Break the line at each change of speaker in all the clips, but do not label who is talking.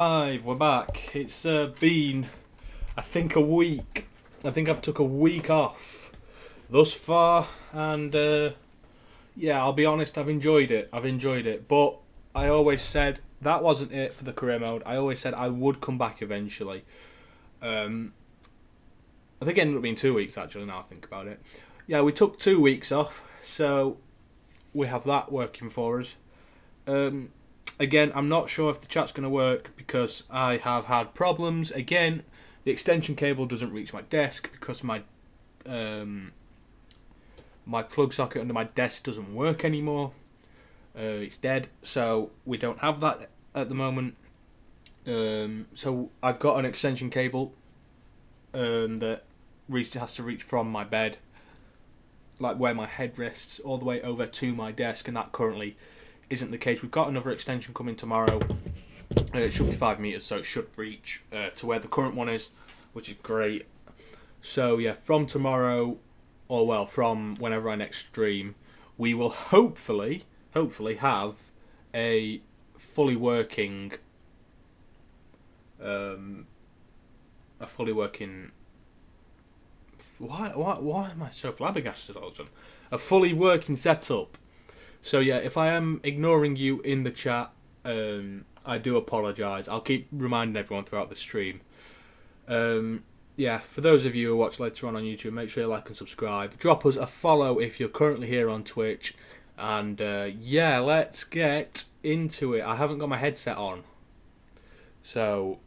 Live, we're back. It's been, I think, a week. I think I've took a week off thus far, and yeah, I'll be honest, I've enjoyed it. But I always said that wasn't it for the career mode. I always said I would come back eventually. Um, I think it ended up being 2 weeks actually. Now I think about it, yeah, we took 2 weeks off, so we have that working for us. Um, Again, I'm not sure if the chat's going to work because I have had problems. Again, the extension cable doesn't reach my desk because um, my plug socket under my desk doesn't work anymore. It's dead, so we don't have that at the moment. So I've got an extension cable that has to reach from my bed, like where my head rests, all the way over to my desk, and that currently isn't the case. We've got another extension coming tomorrow. It should be 5 meters, so it should reach to where the current one is, which is great. So yeah, from tomorrow, or well, from whenever I next stream, we will hopefully have a fully working, a fully working. Why am I so flabbergasted all of a sudden? A fully working setup. So yeah, if I am ignoring you in the chat, I do apologise. I'll keep reminding everyone throughout the stream. Yeah, for those of you who watch later on YouTube, make sure you like and subscribe. Drop us a follow if you're currently here on Twitch. And yeah, let's get into it. I haven't got my headset on, so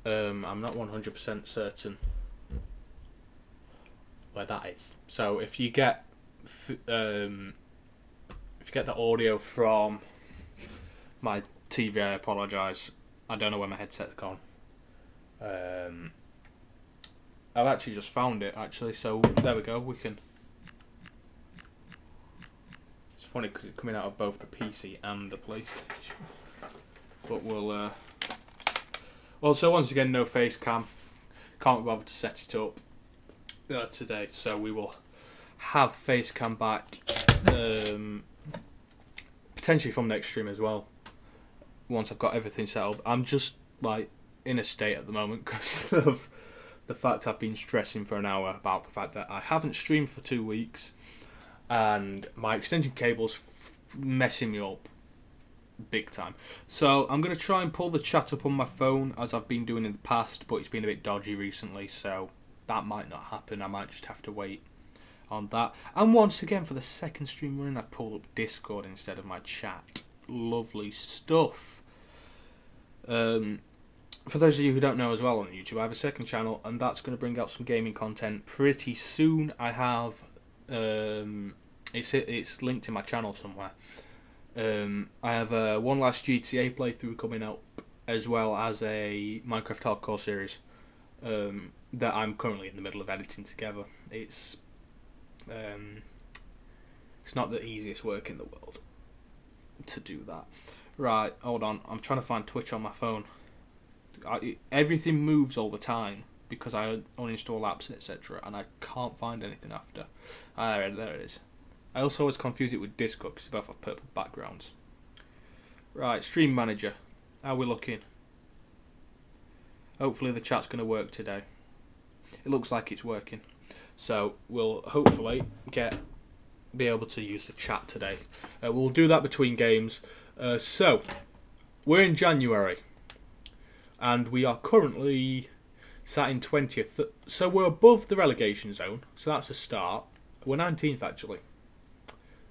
I'm not 100% certain where that is. So if you get the audio from my TV, I apologise. I don't know where my headset's gone. I've actually just found it, actually, so there we go. We can. It's funny because it's coming out of both the PC and the PlayStation. But we'll. Also, once again, no face cam. Can't be bothered to set it up today, so we will have face cam back potentially from next stream as well, once I've got everything set up. I'm just like in a state at the moment because of the fact I've been stressing for an hour about the fact that I haven't streamed for 2 weeks and my extension cable's messing me up big time. So I'm going to try and pull the chat up on my phone as I've been doing in the past, but it's been a bit dodgy recently, so that might not happen. I might just have to wait on that. And once again, for the second stream running, I've pulled up Discord instead of my chat. Lovely stuff. For those of you who don't know as well, on YouTube I have a second channel, and that's going to bring out some gaming content pretty soon. I have it's linked in my channel somewhere. I have a one last GTA playthrough coming up, as well as a Minecraft hardcore series that I'm currently in the middle of editing together. It's not the easiest work in the world to do that. Right, hold on. I'm trying to find Twitch on my phone. Everything moves all the time because I uninstall apps, etc., and I can't find anything after. There it is. I also always confuse it with Discord because they both have purple backgrounds. Right, Stream Manager. How are we looking? Hopefully the chat's going to work today. It looks like it's working. So we'll hopefully be able to use the chat today. We'll do that between games. So we're in January, and we are currently sat in 20th. So we're above the relegation zone. So that's a start. We're 19th actually,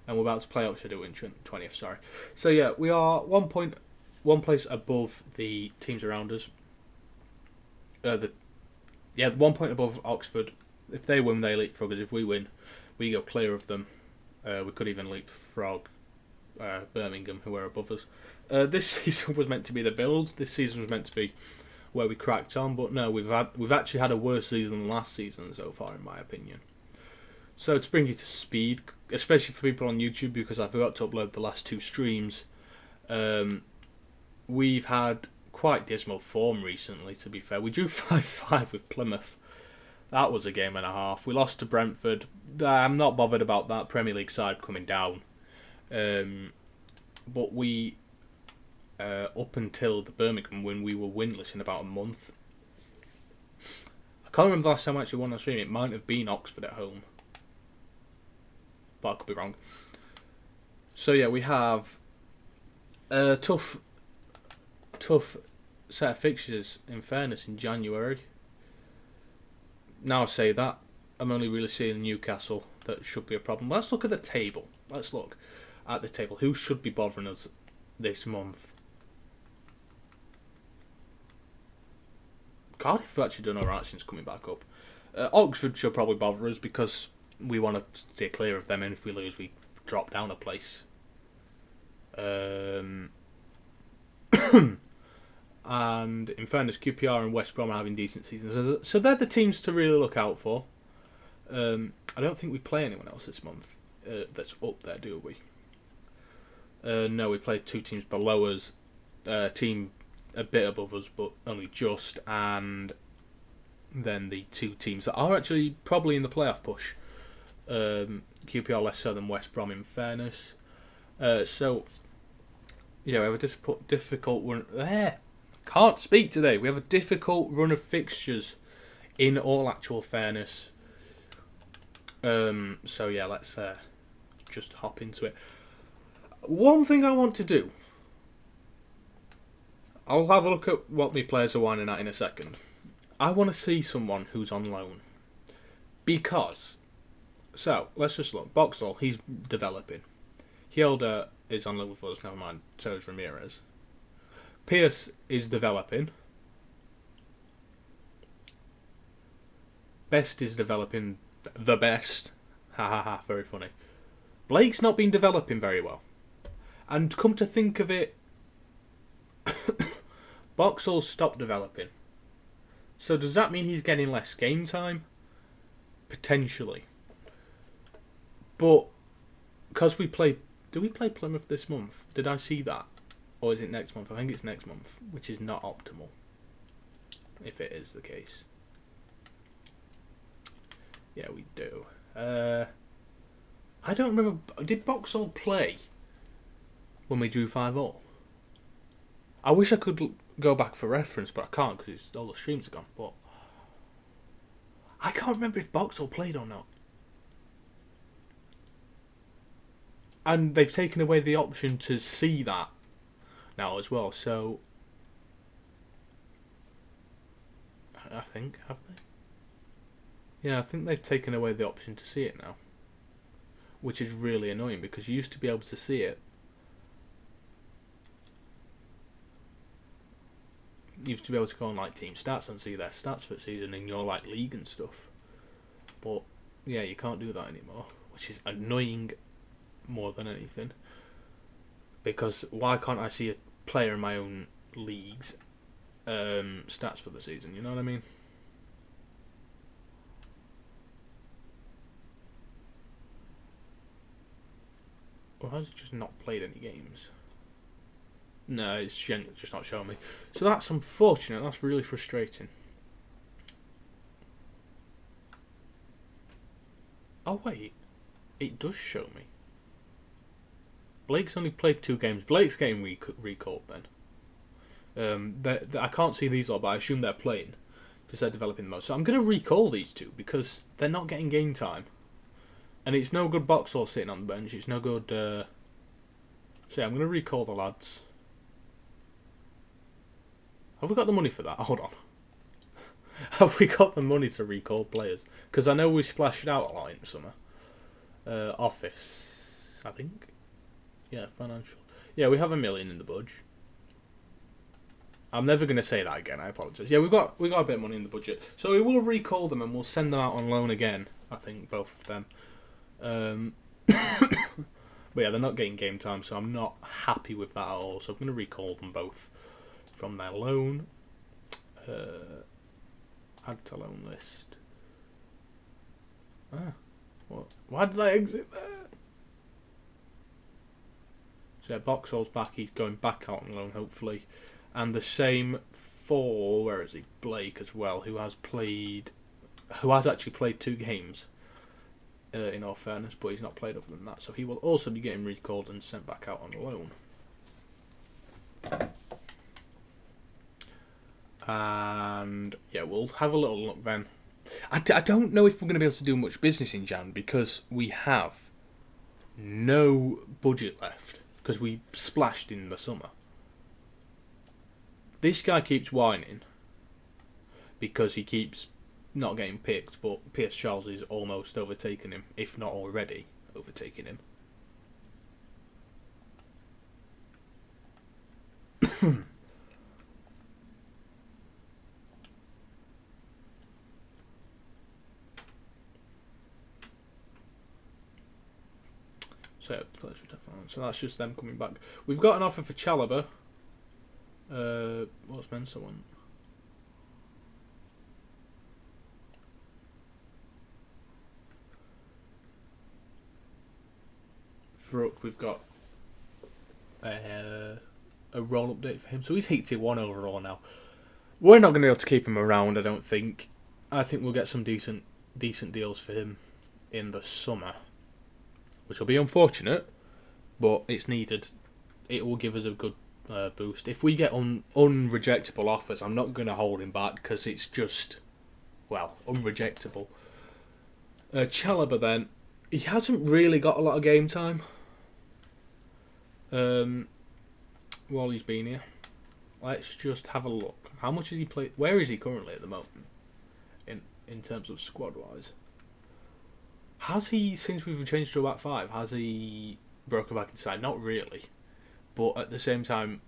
and we're about to play up to do in 20th. Sorry. So yeah, we are one place above the teams around us. 1 point above Oxford. If they win, they leapfrog us. If we win, we go clear of them. We could even leapfrog Birmingham, who are above us. This season was meant to be the build. This season was meant to be where we cracked on, but no, we've actually had a worse season than last season so far, in my opinion. So to bring you to speed, especially for people on YouTube, because I forgot to upload the last 2 streams, we've had quite dismal form recently, to be fair. We drew 5-5 with Plymouth. That was a game and a half. We lost to Brentford. I'm not bothered about that Premier League side coming down. But we up until the Birmingham when we were winless in about a month. I can't remember the last time I actually won on stream. It might have been Oxford at home, but I could be wrong. So yeah, we have a tough set of fixtures, in fairness, in January. Now I say that, I'm only really seeing Newcastle. That should be a problem. Let's look at the table. Let's look at the table. Who should be bothering us this month? Cardiff have actually done alright since coming back up. Oxford should probably bother us because we want to stay clear of them, and if we lose, we drop down a place. And in fairness, QPR and West Brom are having decent seasons, so they're the teams to really look out for. I don't think we play anyone else this month that's up there, do we? No, we played two teams below us, a team a bit above us, but only just, and then the two teams that are actually probably in the playoff push. QPR less so than West Brom, in fairness. So, yeah, we have a difficult run. Can't speak today. We have a difficult run of fixtures, in all actual fairness. So yeah, let's just hop into it. One thing I want to do, I'll have a look at what my players are whining at in a second. I want to see someone who's on loan. Because, so, let's just look. Boxall, he's developing. Hilda is on loan with us, never mind. So is Ramirez. Pierce is developing. Best is developing the best. Ha ha ha, very funny. Blake's not been developing very well. And come to think of it, Boxall's stopped developing. So does that mean he's getting less game time? Potentially. But, because we play... Do we play Plymouth this month? Did I see that? Or is it next month? I think it's next month, which is not optimal. If it is the case. Yeah, we do. I don't remember... Did Boxall play when we drew 5-all? I wish I could go back for reference, but I can't because all the streams are gone. But I can't remember if Boxall played or not. And they've taken away the option to see that now as well. So I think, have they? Yeah, I think they've taken away the option to see it now, which is really annoying because you used to be able to see it. You used to be able to go on like team stats and see their stats for the season in your like league and stuff. But yeah, you can't do that anymore, which is annoying more than anything. Because why can't I see a player in my own league's stats for the season? You know what I mean? Or has it just not played any games? No, it's just not showing me. So that's unfortunate. That's really frustrating. Oh wait, it does show me. Blake's only played 2 games. Blake's getting recalled then. I can't see these all, but I assume they're playing because they're developing the most. So I'm going to recall these 2 because they're not getting game time. And it's no good Boxall sitting on the bench. It's no good... So yeah, I'm going to recall the lads. Have we got the money for that? Hold on. Have we got the money to recall players? Because I know we splashed out a lot in summer. Office, I think. Yeah, financial. Yeah, we have $1 million in the budget. I'm never going to say that again. I apologise. Yeah, we got a bit of money in the budget, so we will recall them and we'll send them out on loan again. I think both of them. But yeah, they're not getting game time, so I'm not happy with that at all. So I'm going to recall them both from their loan. Add to loan list. What? Why did I exit there? So yeah, Boxall's back. He's going back out on loan, hopefully. And the same for, where is he? Blake as well, who has actually played 2 games. In all fairness, but he's not played other than that, so he will also be getting recalled and sent back out on loan. And yeah, we'll have a little look then. I don't know if we're going to be able to do much business in Jan because we have no budget left because we splashed in the summer. This guy keeps whining because he keeps not getting picked, but Pierce Charles is almost overtaking him, if not already overtaking him. So that's just them coming back. We've got an offer for Chalobah. What's Mensa want? Vrook, we've got a roll update for him. So he's 81 overall now. We're not going to be able to keep him around, I don't think. I think we'll get some decent deals for him in the summer, which will be unfortunate, but it's needed. It will give us a good boost. If we get unrejectable offers, I'm not going to hold him back because it's just, well, unrejectable. Chalobah then, he hasn't really got a lot of game time while he's been here. Let's just have a look. How much has he played? Where is he currently at the moment in terms of squad-wise? Has he, since we've changed to a back five, has he broken back inside? Not really. But at the same time,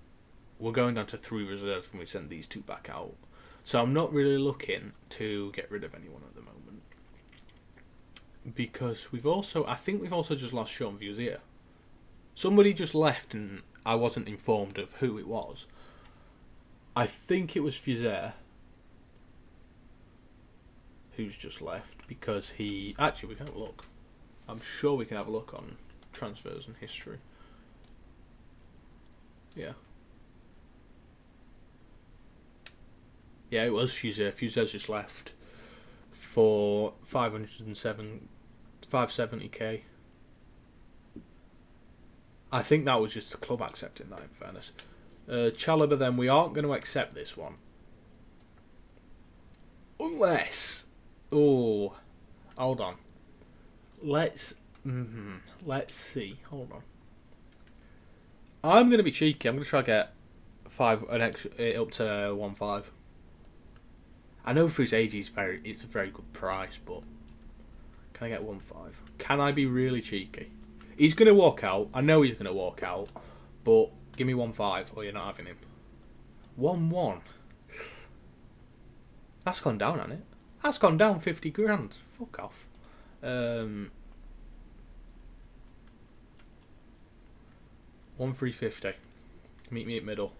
we're going down to 3 reserves when we send these 2 back out. So I'm not really looking to get rid of anyone at the moment. Because I think we've also just lost Sean Vuzier. Somebody just left and I wasn't informed of who it was. I think it was Vuzier who's just left because he... Actually, we can have a look. I'm sure we can have a look on transfers and history. Yeah. Yeah, it was Vuzier. Vuzier's just left for 570k. I think that was just the club accepting that, in fairness. Chalobah, then, we aren't going to accept this one. Unless... Oh, hold on. Let's see. Hold on. I'm going to be cheeky. I'm going to try to get up to 1.5. I know for his age, it's a very good price, but can I get 1.5? Can I be really cheeky? He's going to walk out. I know he's going to walk out, but give me 1.5 or you're not having him. 1.1. That's gone down, hasn't it? That's gone down 50 grand. Fuck off. 1.350. Meet me at middle.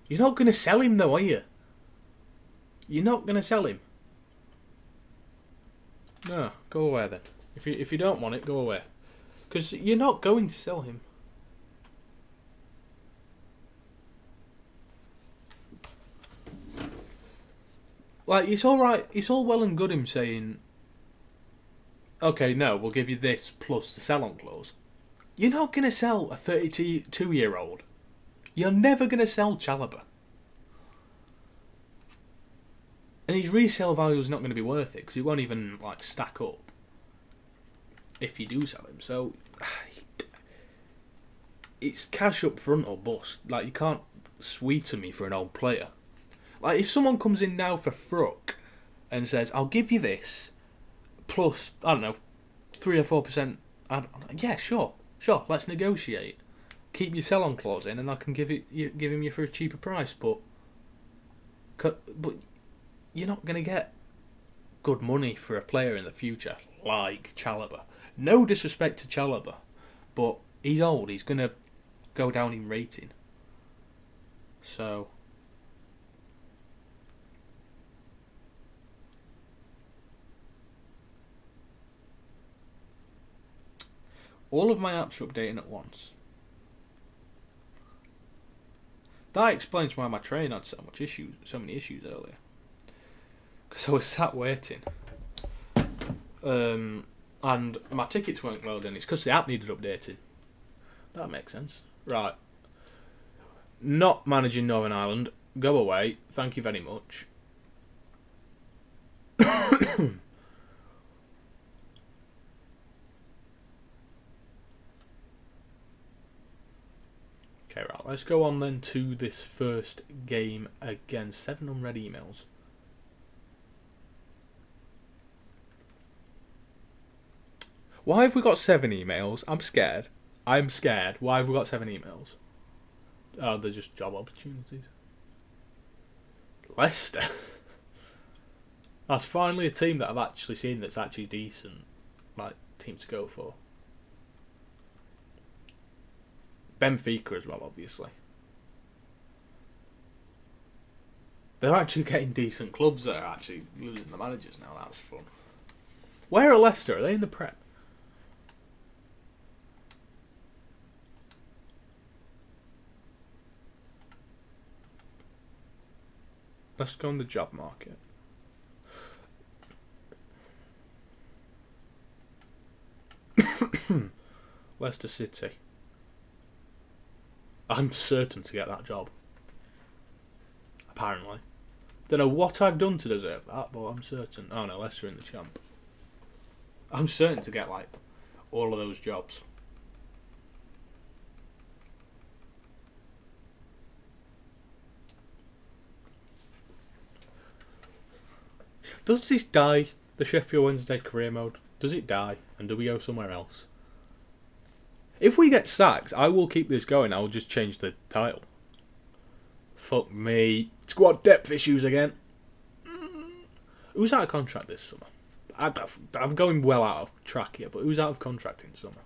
You're not going to sell him though, are you? You're not going to sell him. No, go away then. If you don't want it, go away. Because you're not going to sell him. Like, it's alright, it's all well and good him saying, okay, no, we'll give you this plus the sell-on clause. You're not going to sell a 32-year-old. You're never going to sell Chalobah. And his resale value is not going to be worth it because he won't even like stack up if you do sell him. So it's cash up front or bust. Like, you can't sweeten me for an old player. Like, if someone comes in now for Vrook and says, I'll give you this plus, I don't know, 3 or 4%, yeah, sure, let's negotiate. Keep your sell-on clause in and I can give him you for a cheaper price, but you're not going to get good money for a player in the future like Chalobah. No disrespect to Chalobah, but he's old, he's going to go down in rating. So... all of my apps are updating at once. That explains why my train had so many issues earlier. Because I was sat waiting. And my tickets weren't loading. It's because the app needed updating. That makes sense. Right. Not managing Northern Ireland. Go away. Thank you very much. Okay, right. Let's go on then to this first game again. 7 unread emails. Why have we got 7 emails? I'm scared. I'm scared. Why have we got 7 emails? Oh, they're just job opportunities. Leicester. That's finally a team that I've actually seen that's actually decent. Like, team to go for. Benfica as well, obviously. They're actually getting decent clubs that are actually losing the managers now. That's fun. Where are Leicester? Are they in the Prem? Let's go on the job market. Leicester City. I'm certain to get that job. Apparently. Don't know what I've done to deserve that, but I'm certain. Oh no, Leicester in the champ. I'm certain to get like all of those jobs. Does this die, the Sheffield Wednesday career mode? Does it die? And do we go somewhere else? If we get sacked, I will keep this going. I will just change the title. Fuck me. Squad depth issues again. Who's out of contract this summer? I'm going well out of track here, but who's out of contract in summer?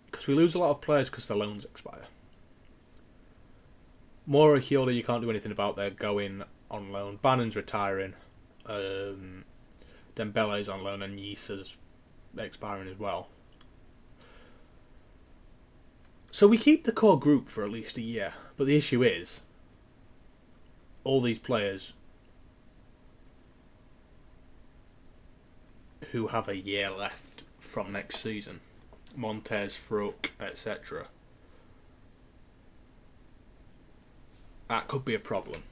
Because we lose a lot of players because their loans expire. Mora Hyoda, you can't do anything about. They're going on loan. Bannan's retiring. Dembele's on loan and Yisa's expiring as well. So we keep the core group for at least a year. But the issue is, all these players who have a year left from next season, Montez, Fruck, etc., that could be a problem.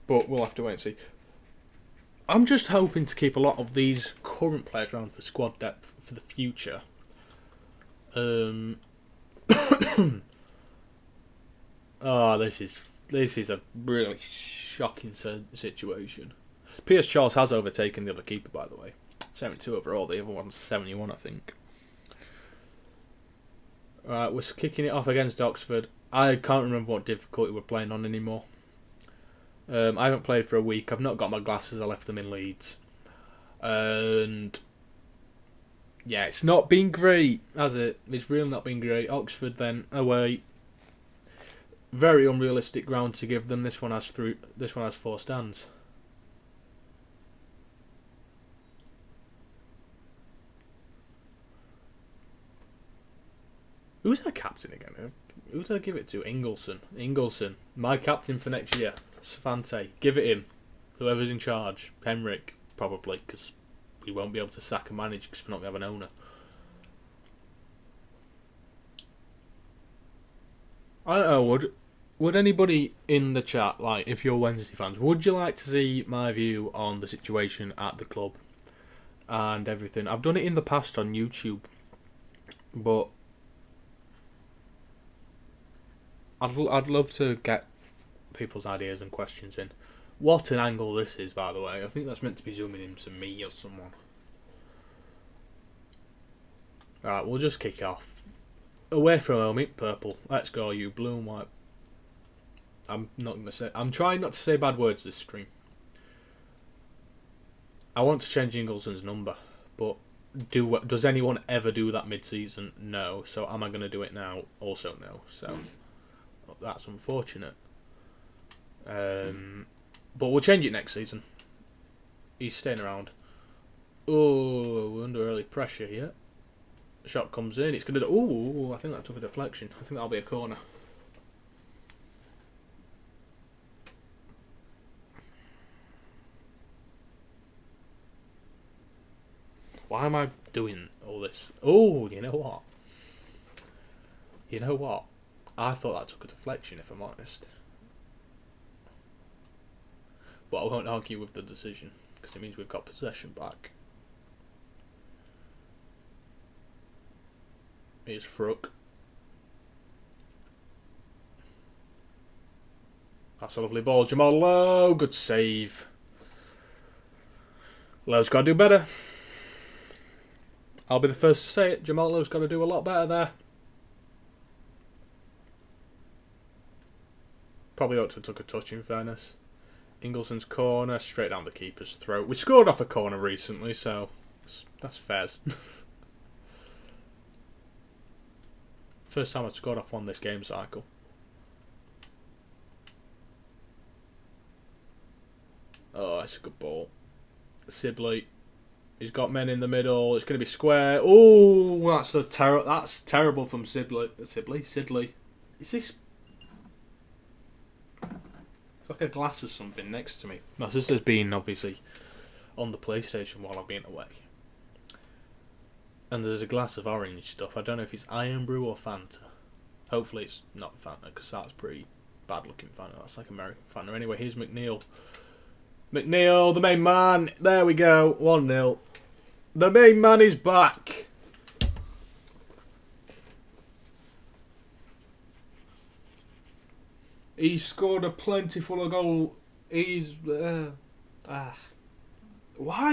But we'll have to wait and see. I'm just hoping to keep a lot of these current players around for squad depth for the future. Oh, this is a really shocking situation. Pierce Charles has overtaken the other keeper, by the way. 72 overall, the other one's 71, I think. Alright, we're kicking it off against Oxford. I can't remember what difficulty we're playing on anymore. I haven't played for a week. I've not got my glasses. I left them in Leeds. And yeah, it's not been great, has it? It's really not been great. Oxford then away. Very unrealistic ground to give them. This one has 4 stands. Who's our captain again? Who did I give it to? Ingleson. My captain for next year. Savante. Give it him. Whoever's in charge. Henrik, probably, because we won't be able to sack and manage because we're not going to have an owner. I don't know, would anybody in the chat, like, if you're Wednesday fans, would you like to see my view on the situation at the club and everything? I've done it in the past on YouTube, but I'd love to get people's ideas and questions in. What an angle this is, by the way. I think that's meant to be zooming into me or someone. Alright, we'll just kick off. Away from home, eat purple. Let's go, you blue and white. I'm trying not to say bad words this stream. I want to change Ingleson's number, but does anyone ever do that mid-season? No. So am I going to do it now? Also no. So that's unfortunate. But we'll change it next season. He's staying around. Oh, we're under early pressure here. Shot comes in. It's going to do... Oh, I think that took a deflection. I think that'll be a corner. Why am I doing all this? Oh, you know what? You know what? I thought that took a deflection, if I'm honest. But I won't argue with the decision, because it means we've got possession back. Here's Frook. That's a lovely ball. Jamal Lowe. Good save. Lowe's got to do better. I'll be the first to say it. Jamal Lowe's got to do a lot better there. Probably ought to have took a touch, in fairness. Ingleson's corner, straight down the keeper's throat. We scored off a corner recently, so that's fairs. First time I've scored off one this game cycle. Oh, it's a good ball. Sibley. He's got men in the middle. It's going to be square. Oh, that's terrible from Sibley. Sidley. Is this? It's like a glass or something next to me. No, this has been obviously on the PlayStation while I've been away. And there's a glass of orange stuff. I don't know if it's Iron Brew or Fanta. Hopefully it's not Fanta, because that's pretty bad looking Fanta. That's like American Fanta. Anyway, here's McNeil. McNeil, the main man. There we go. 1-0. The main man is back. He's scored a plentiful of goal. He's... Why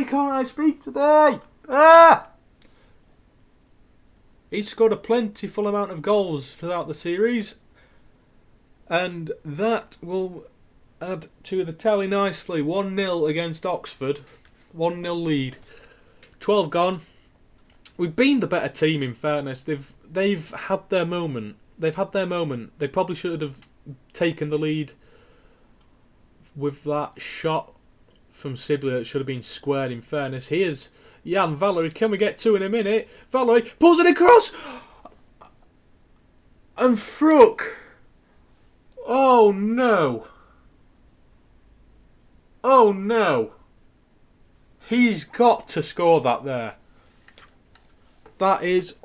can't I speak today? He's scored a plentiful amount of goals throughout the series. And that will add to the tally nicely. 1-0 against Oxford. 1-0 lead. 12 gone. We've been the better team, in fairness. They've had their moment. They've had their moment. They probably should have taken the lead with that shot from Sibley that should have been squared, in fairness. Here's Jan Valery. Can we get two in a minute? Valery pulls it across! And Frook. Oh no. Oh no. He's got to score that there. That is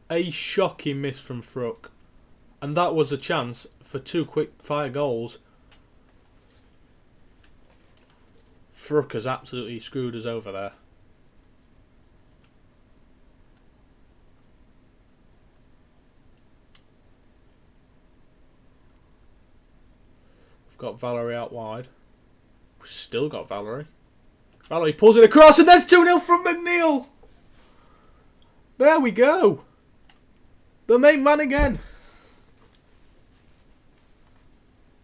a shocking miss from Frook. And that was a chance for two quick fire goals. Frook has absolutely screwed us over there. We've got Valery out wide. We've still got Valery. Valery pulls it across, and there's 2-0 from McNeil. There we go. The main man again.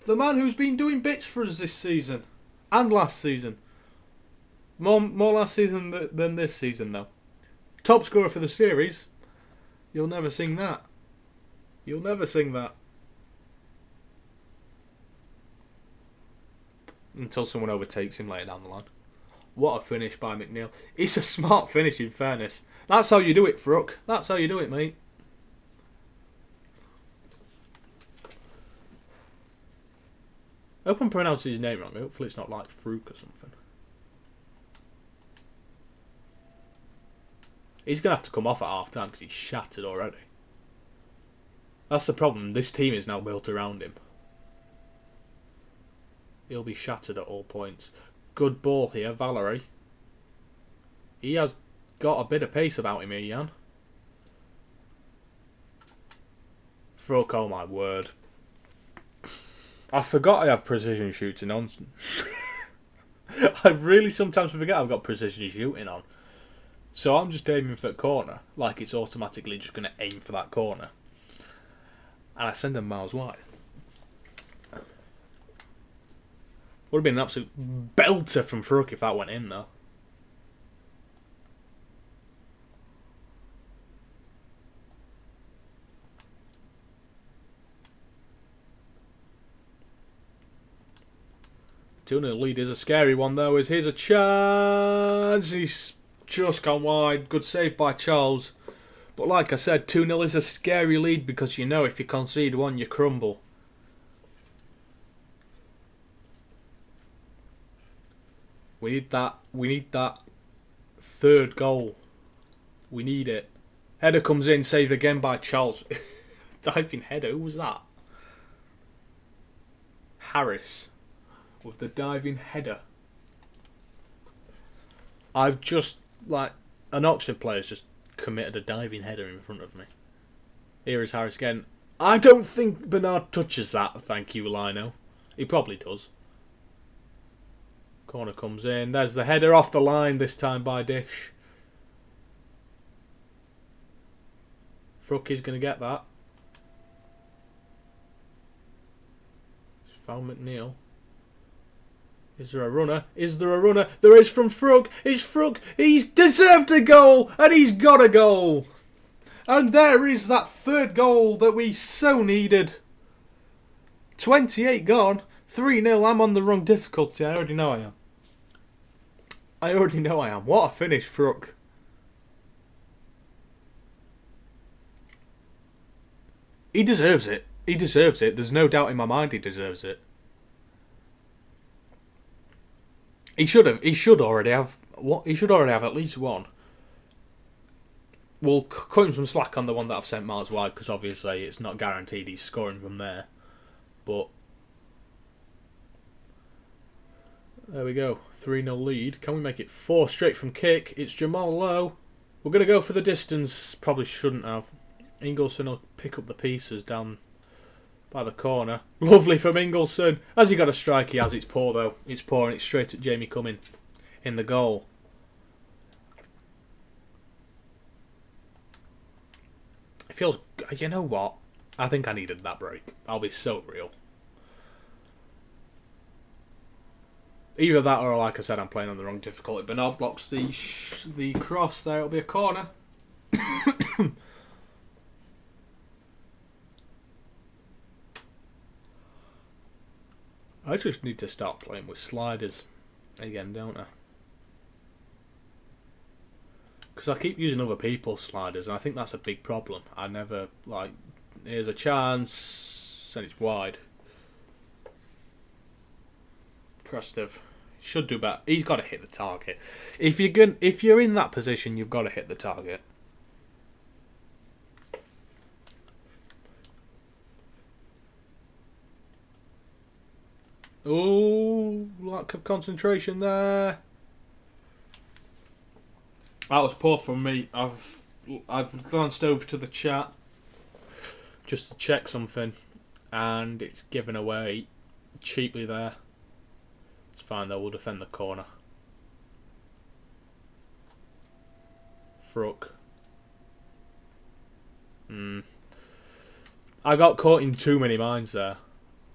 The man who's been doing bits for us this season. And last season. More last season than this season, though. Top scorer for the series. You'll never sing that. You'll never sing that. Until someone overtakes him later down the line. What a finish by McNeil. It's a smart finish, in fairness. That's how you do it, Frook. That's how you do it, mate. I hope I'm pronouncing his name wrong. Hopefully it's not like Frook or something. He's going to have to come off at half time because he's shattered already. That's the problem. This team is now built around him. He'll be shattered at all points. Good ball here, Valery. He has got a bit of pace about him here, Jan. Frook, oh my word. I forgot I have precision shooting on. I really sometimes forget I've got precision shooting on. So I'm just aiming for a corner, like it's automatically just going to aim for that corner. And I send them miles wide. Would have been an absolute belter from Frook if that went in, though. The lead is a scary one, though. Here's a chance. He's just gone wide. Good save by Charles. But like I said, 2-0 is a scary lead because you know if you concede one, you crumble. We need that third goal. We need it. Header comes in, saved again by Charles. Diving header, who was that? Harris with the diving header. I've just, like, an Oxford player's just committed a diving header in front of me. Here is Harris again. I don't think Bernard touches that, thank you, Lino. He probably does. Corner comes in. There's the header off the line, this time by Dish. Frucky's going to get that. Found McNeil. Is there a runner? Is there a runner? There is from Frug. It's Frug. He's deserved a goal. And he's got a goal. And there is that third goal that we so needed. 28 gone. 3-0. I'm on the wrong difficulty. I already know I am. What a finish, Frug. He deserves it. There's no doubt in my mind he deserves it. He should already have at least one. We'll cut him some slack on the one that I've sent miles wide because obviously it's not guaranteed he's scoring from there. But there we go. 3-0 lead. Can we make it 4 straight from kick? It's Jamal Lowe. We're going to go for the distance. Probably shouldn't have. Ingleson will pick up the pieces down by the corner. Lovely from Ingleson. Has he got a strike? He has. It's poor though. It's poor and it's straight at Jamie Cumming in the goal. It feels... You know what? I think I needed that break. I'll be so real. Either that or, like I said, I'm playing on the wrong difficulty. Bernard blocks the cross there. It'll be a corner. I just need to start playing with sliders again, don't I? Because I keep using other people's sliders, and I think that's a big problem. I never, like, here's a chance, and it's wide. Prestov should do better. He's got to hit the target. If you're in that position, you've got to hit the target. Oh, lack of concentration there. That was poor from me. I've glanced over to the chat just to check something, and it's given away cheaply there. It's fine though. We'll defend the corner. Fruck. I got caught in too many minds there.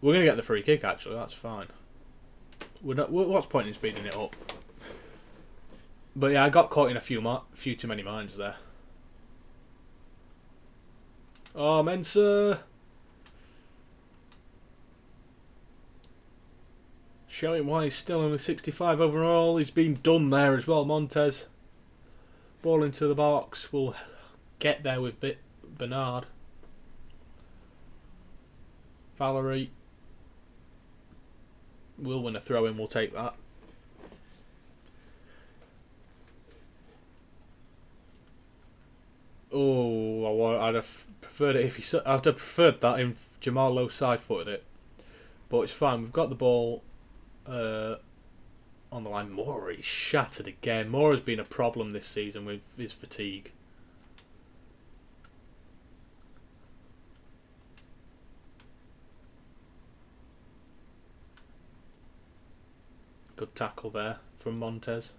We're going to get the free kick, actually. That's fine. What's the point in speeding it up? But yeah, I got caught in a few too many minds there. Oh, Mensah. Showing why he's still only 65 overall. He's been done there as well, Montez. Ball into the box. We'll get there with Bernard. Valerie. We'll win a throw-in, we'll take that. Oh, I'd have preferred it if I'd have preferred that if Jamal Lowe side-footed it. But it's fine, we've got the ball on the line. Moore is shattered again. Moore has been a problem this season with his fatigue. Good tackle there from Montez.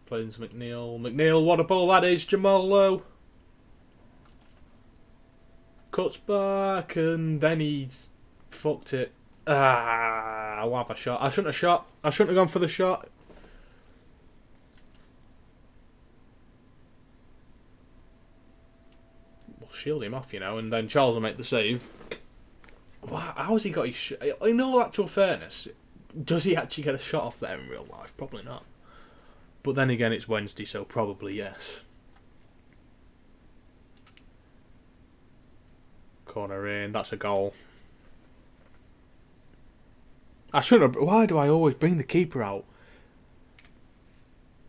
Plains McNeil. McNeil, what a ball that is. Jamal Lowe. Cuts back and then he's fucked it. I'll have a shot. I shouldn't have shot. I shouldn't have gone for the shot. We'll shield him off, you know, and then Charles will make the save. Wow, how has he got his shot? In all actual fairness, does he actually get a shot off there in real life? Probably not. But then again, it's Wednesday, so probably yes. Corner in, that's a goal. I shouldn't have... Why do I always bring the keeper out?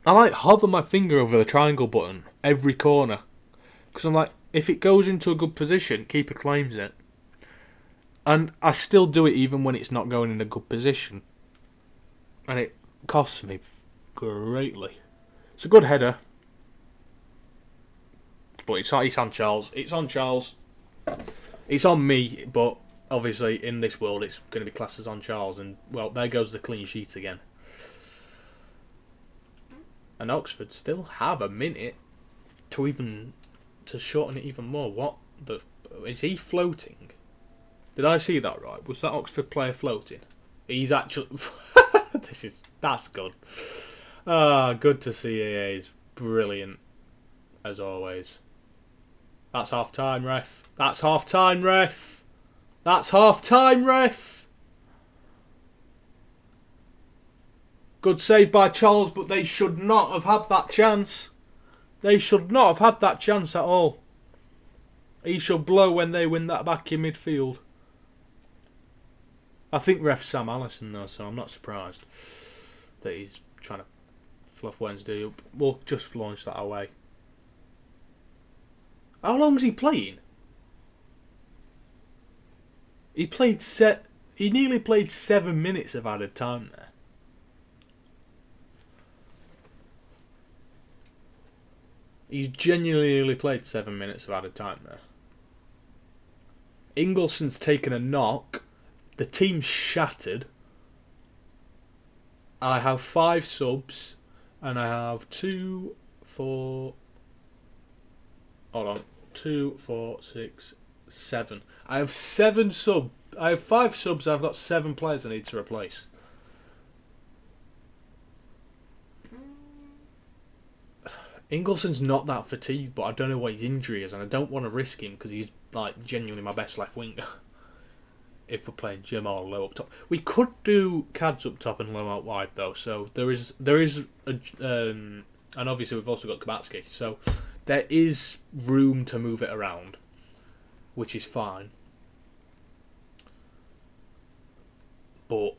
I like hover my finger over the triangle button every corner. Because I'm like, if it goes into a good position, keeper claims it. And I still do it even when it's not going in a good position. And it costs me greatly. It's a good header. But it's on Charles. It's on Charles. It's on me, but obviously in this world it's going to be classed as on Charles. And, well, there goes the clean sheet again. And Oxford still have a minute to shorten it even more. What the... Is he floating? Did I see that right? Was that Oxford player floating? He's actually... That's good. Good to see EA is brilliant, as always. That's half time, ref. That's half time, ref. That's half time, ref. Good save by Charles, but they should not have had that chance. They should not have had that chance at all. He should blow when they win that back in midfield. I think ref Sam Allison though, so I'm not surprised that he's trying to fluff Wednesday up. We'll just launch that away. How long is he playing? He nearly played 7 minutes of added time there. He's genuinely played 7 minutes of added time there. Ingleson's taken a knock. The team's shattered. I have 5 subs. And I have 2, 4... Hold on. 2, 4, 6, 7. I have 7 subs. I have 5 subs. I've got 7 players I need to replace. Ingleson's not that fatigued, but I don't know what his injury is, and I don't want to risk him because he's like genuinely my best left winger. If we're playing Jamal low up top, we could do Cads up top and low out wide though. So there is and obviously we've also got Kabatsky, so there is room to move it around, which is fine. But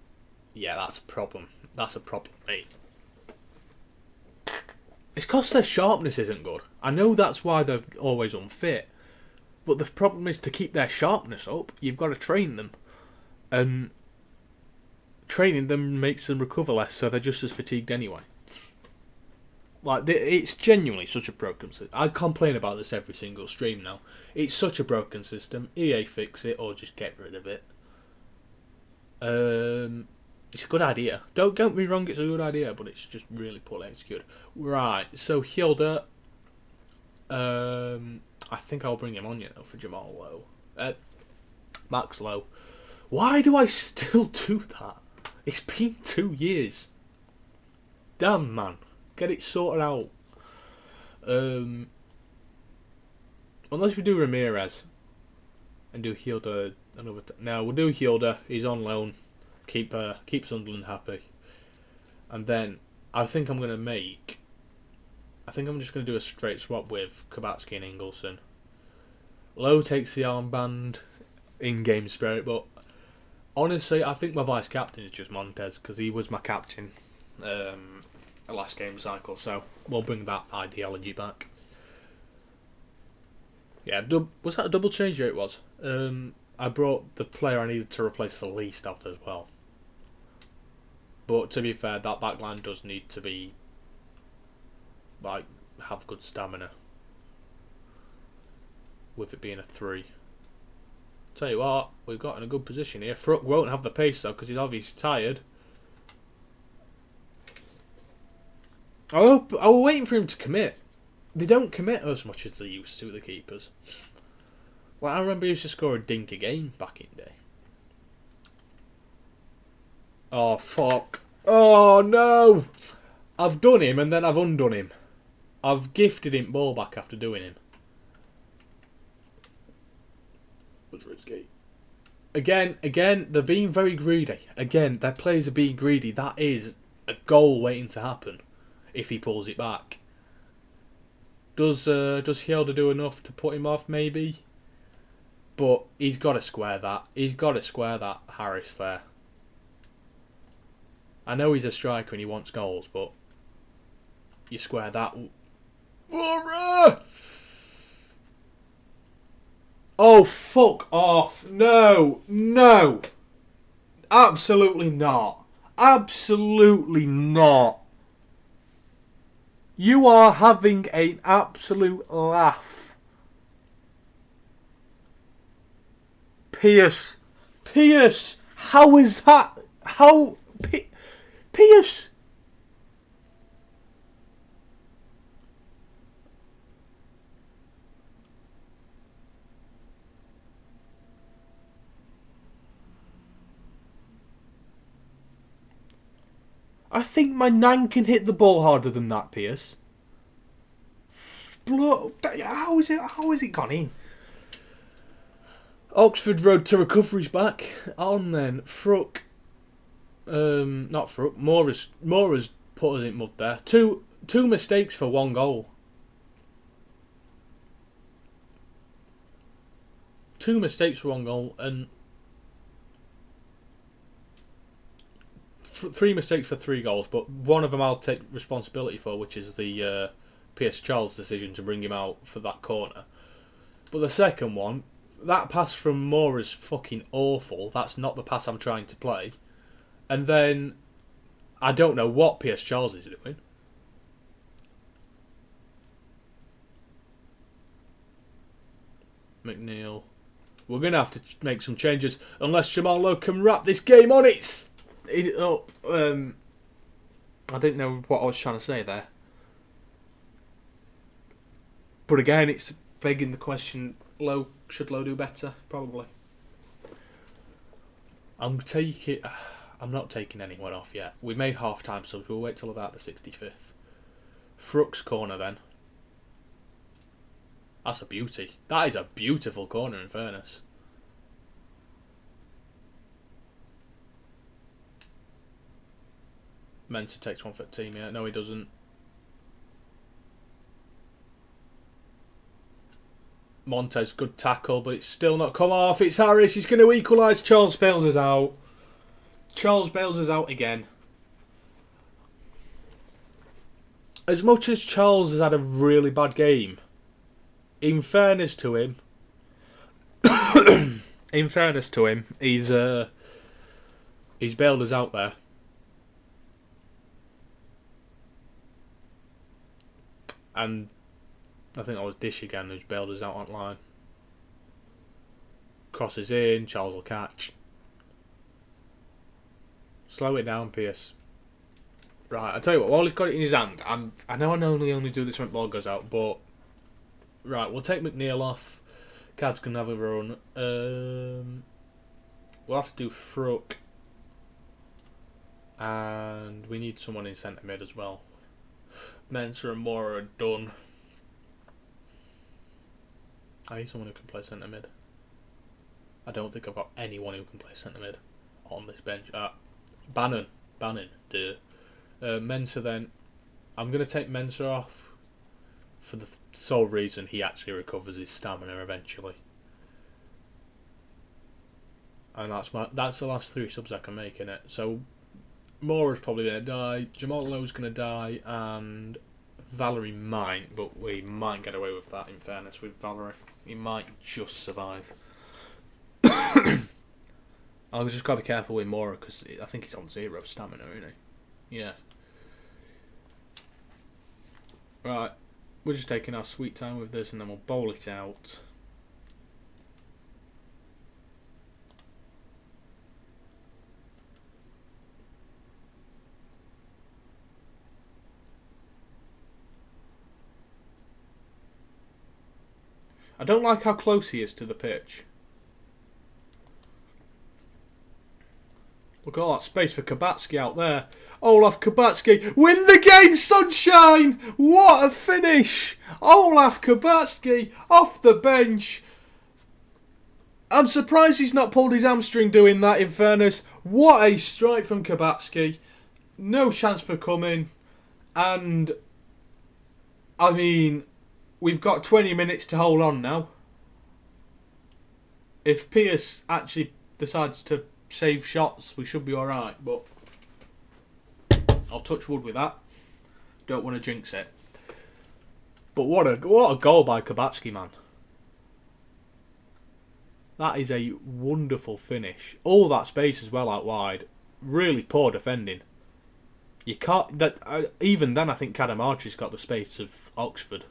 yeah, that's a problem. That's a problem, mate. It's because their sharpness isn't good. I know that's why they're always unfit. But the problem is to keep their sharpness up, you've got to train them. And training them makes them recover less, so they're just as fatigued anyway. Like, it's genuinely such a broken system. I complain about this every single stream now. It's such a broken system. EA fix it or just get rid of it. It's a good idea. Don't get me wrong, it's a good idea, but it's just really poorly executed. Right, so Hilda, I think I'll bring him on, for Jamal Lowe. Max Lowe. Why do I still do that? It's been 2 years. Damn, man. Get it sorted out. Unless we do Ramirez and do Hilda another time. No, we'll do Hilda. He's on loan. Keep Sunderland happy. And then I think I'm just going to do a straight swap with Kabatsky and Ingleson. Lowe takes the armband in game spirit, but honestly, I think my vice captain is just Montez because he was my captain last game cycle. So we'll bring that ideology back. Yeah, was that a double change? Yeah, it was. I brought the player I needed to replace the least of as well. But to be fair, that backline does need to be have good stamina. With it being a 3. Tell you what, we've got in a good position here. Fruck won't have the pace though because he's obviously tired. I was waiting for him to commit. They don't commit as much as they used to, the keepers. Well, I remember he used to score a dink a game back in the day. Oh, fuck. Oh, no! I've done him and then I've undone him. I've gifted him ball back after doing him. Was risky. Again, they're being very greedy. Again, their players are being greedy. That is a goal waiting to happen if he pulls it back. Does Hilda do enough to put him off? Maybe. But he's got to square that. He's got to square that Harris there. I know he's a striker and he wants goals, but You square that. Oh, fuck off. No. No. Absolutely not. Absolutely not. You are having an absolute laugh. Pierce. Pierce. How is that? How? Pierce. I think my nan can hit the ball harder than that, Pierce. How is it gone in? Oxford Road to recovery's back. On then, Fruck. Not Fruck. Mora's put us in mud there. Two mistakes for one goal. Two mistakes for one goal and three mistakes for 3 goals, but one of them I'll take responsibility for, which is the Pierce Charles decision to bring him out for that corner. But the second one, that pass from Moore is fucking awful. That's not the pass I'm trying to play. And then I don't know what Pierce Charles is doing. McNeil. We're going to have to make some changes unless Jamal Lowe can wrap this game on its... I didn't know what I was trying to say there. But again, it's begging the question, should Lowe do better? Probably. I'm not taking anyone off yet. We made half-time subs. We'll wait till about the 65th. Fruck's corner then. That's a beauty. That is a beautiful corner, in fairness. Mensah takes one for the team, yeah. No, he doesn't. Montez, good tackle, but it's still not come off. It's Harris. He's going to equalise. Charles Bales is out. Charles Bales is out again. As much as Charles has had a really bad game, in fairness to him, he's bailed us out there. And I think that was Dish again who's bailed us out on line. Crosses in, Charles will catch. Slow it down, Pierce. Right, I'll tell you what, while he's got it in his hand, I know I only do this when the ball goes out, but... Right, we'll take McNeil off. Cad's going to have a run. We'll have to do Fruck. And we need someone in centre mid as well. Mensah and Moore are done. I need someone who can play centre mid. I don't think I've got anyone who can play centre mid on this bench. Bannan, duh. Mensah then. I'm going to take Mensah off for the sole reason he actually recovers his stamina eventually. And that's the last 3 subs I can make in it. So Moore is probably going to die, Jamal Lowe's going to die, and Valerie might, but we might get away with that in fairness with Valerie. He might just survive. I'll just got to be careful with Moore because I think he's on 0 stamina, isn't he? Yeah. Right, we're just taking our sweet time with this and then we'll bowl it out. I don't like how close he is to the pitch. Look at all that space for Kabatsky out there. Olaf Kabatsky, win the game, sunshine! What a finish! Olaf Kabatsky off the bench. I'm surprised he's not pulled his hamstring doing that, in fairness. What a strike from Kabatsky. No chance for coming. And, I mean, we've got 20 minutes to hold on now. If Pierce actually decides to save shots, we should be alright, but I'll touch wood with that. Don't want to jinx it. But what a goal by Kabatsky, man. That is a wonderful finish. All that space as well out wide. Really poor defending. You can't. Even then, I think Cadamartri's got the space of Oxford.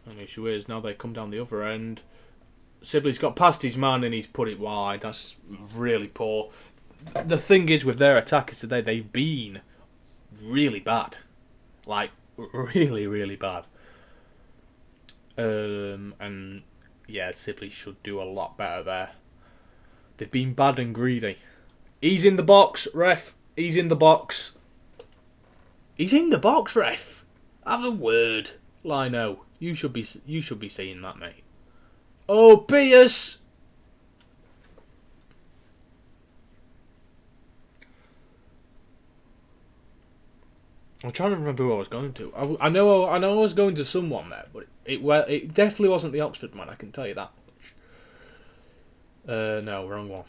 And the issue is now they come down the other end. Sibley's got past his man and he's put it wide. That's really poor. The thing is with their attackers today, they've been really bad. Like, really, really bad. And yeah, Sibley should do a lot better there. They've been bad and greedy. He's in the box, ref. He's in the box. He's in the box, ref. Have a word. Lino, you should be seeing that, mate. Oh, Pierce! I'm trying to remember who I was going to. I know I was going to someone there, but it definitely wasn't the Oxford man. I can tell you that much. No, wrong one.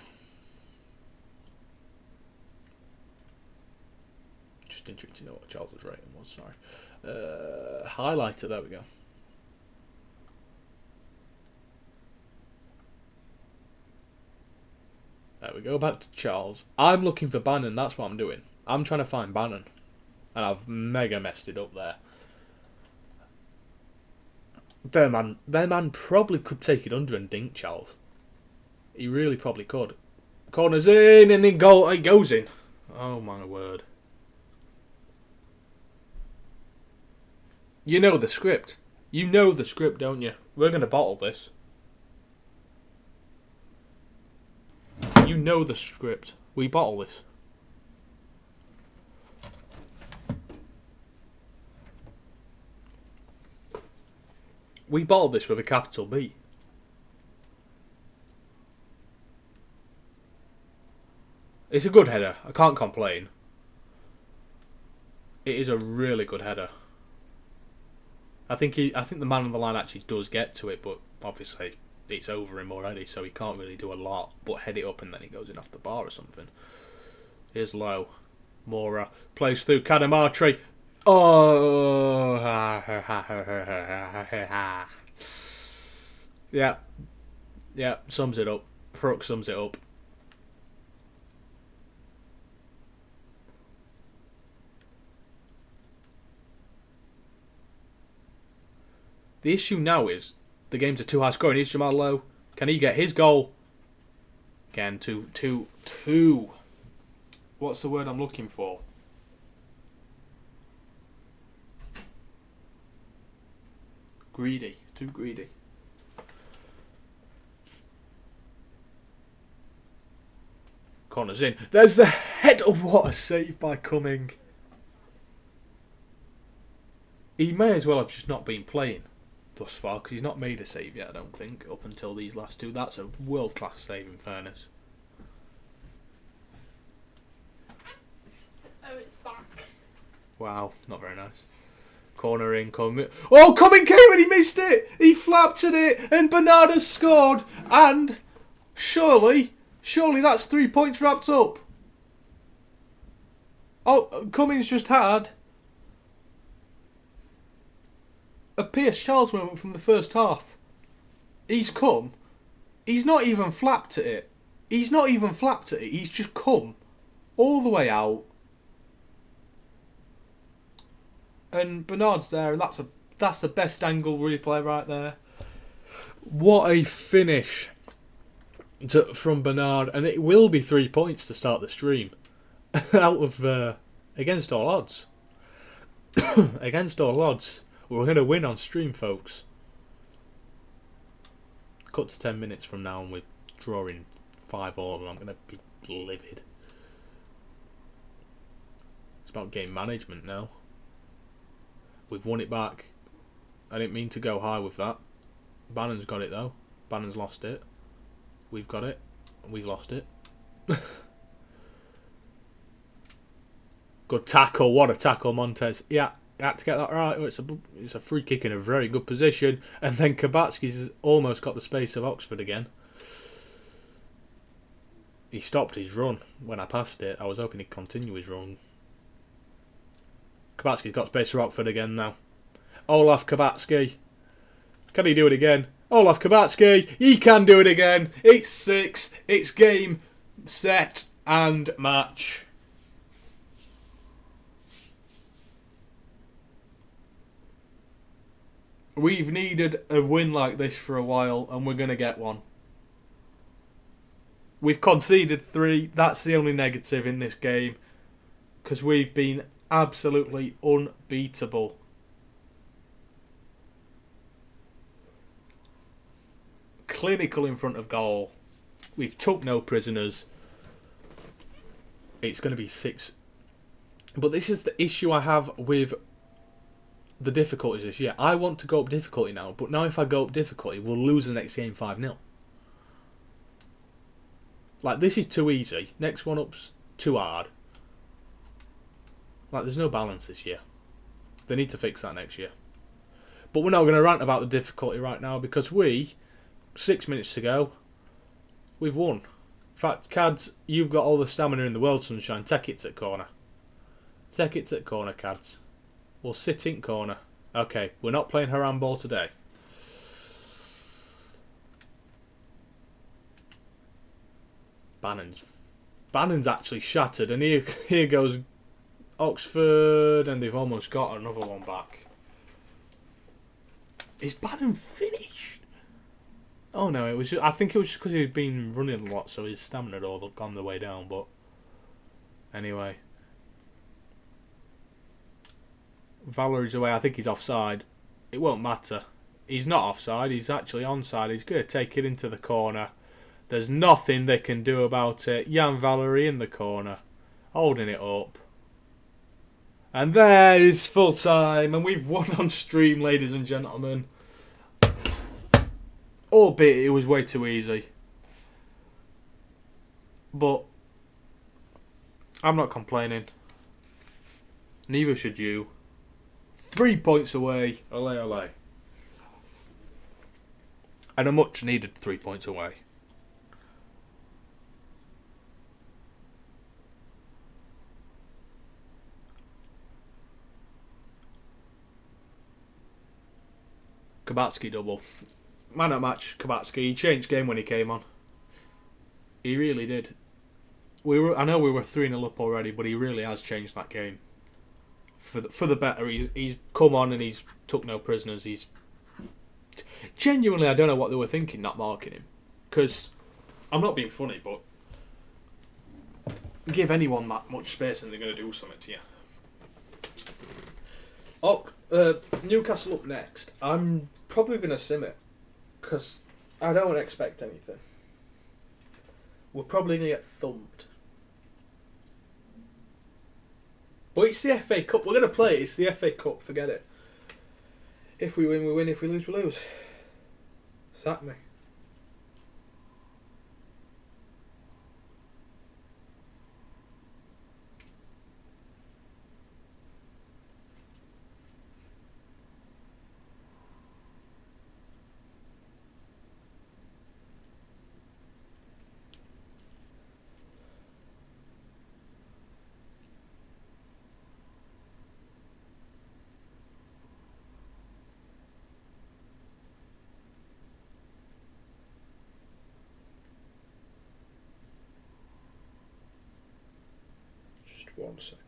Just intrigued to know what Charles's rating was. Sorry. Highlighter. There we go. There we go. Back to Charles. I'm looking for Bannan. That's what I'm doing. I'm trying to find Bannan. And I've mega messed it up there. Their man probably could take it under and dink Charles. He really probably could. Corner's in and it goes in. Oh my word. You know the script. You know the script, don't you? We're going to bottle this. You know the script. We bottle this. We bottled this with a capital B. It's a good header. I can't complain. It is a really good header. I think the man on the line actually does get to it, but obviously it's over him already, so he can't really do a lot. But head it up and then he goes in off the bar or something. Here's low. Mora plays through Cadamartri. Oh, yeah, sums it up. Prook sums it up. The issue now is the games are too high scoring. Here's Jamal Lowe. Can he get his goal? Again, 2-2. What's the word I'm looking for? Greedy. Too greedy. Corner's in. There's the head. Oh, what a save by Cumming. He may as well have just not been playing thus far because he's not made a save yet, I don't think, up until these last two. That's a world-class save, in fairness.
Oh, it's back.
Wow, not very nice. Corner in, Cumming. Oh, Cumming came and he missed it! He flapped at it and Bernard has scored. And surely that's 3 points wrapped up. Oh, Cummings just had a Pierce Charles moment from the first half. He's come. He's not even flapped at it. He's just come all the way out. And Bernard's there, and that's the best angle replay right there. What a finish from Bernard, and it will be 3 points to start the stream. Out of against all odds. Against all odds, we're going to win on stream, folks. Cut to 10 minutes from now, and we're drawing 5-all, and I'm going to be livid. It's about game management now. We've won it back. I didn't mean to go high with that. Bannan's got it though. Bannan's lost it. We've got it. We've lost it. Good tackle. What a tackle, Montez. Yeah, had to get that right. Oh, it's a free kick in a very good position. And then Kabatsky's almost got the space of Oxford again. He stopped his run when I passed it. I was hoping he'd continue his run. Kabatski's got space for Rockford again now. Olaf Kabatski. Can he do it again? Olaf Kabatski. He can do it again. It's 6. It's game, set, and match. We've needed a win like this for a while, and we're going to get one. We've conceded 3. That's the only negative in this game. Because we've been absolutely unbeatable. Clinical in front of goal. We've took no prisoners. It's going to be 6. But this is the issue I have with the difficulties this year. I want to go up difficulty now, but now if I go up difficulty, we'll lose the next game 5-0. Like, this is too easy. Next one up's too hard. Like, there's no balance this year. They need to fix that next year. But we're not going to rant about the difficulty right now because 6 minutes to go, we've won. In fact, Cads, you've got all the stamina in the world, Sunshine. Take it to corner. Take it to corner, Cads. We'll sit in corner. Okay, we're not playing her handball today. Bannan's actually shattered, and here goes Oxford, and they've almost got another one back. Is Bannan finished? Oh no, it was. I think it was just because he'd been running a lot, so his stamina had all gone the way down. But anyway, Valerie's away. I think he's offside. It won't matter. He's not offside. He's actually onside. He's going to take it into the corner. There's nothing they can do about it. Jan Valerie in the corner, holding it up. And there is full time, and we've won on stream, ladies and gentlemen. Albeit it was way too easy. But I'm not complaining. Neither should you. 3 points away. Ole, ole. And a much needed 3 points away. Kabatski double. Man at match, Kabatski. He changed game when he came on. He really did. I know we were 3-0 up already, but he really has changed that game. For the better. He's come on and he's took no prisoners. He's genuinely, I don't know what they were thinking not marking him. Because I'm not being funny, but give anyone that much space and they're going to do something to you. Newcastle up next. I'm probably going to sim it because I don't expect anything. We're probably going to get thumped. But it's the FA Cup. We're going to play it. It's the FA Cup. Forget it. If we win, we win. If we lose, we lose. Sack me. Just 1 second.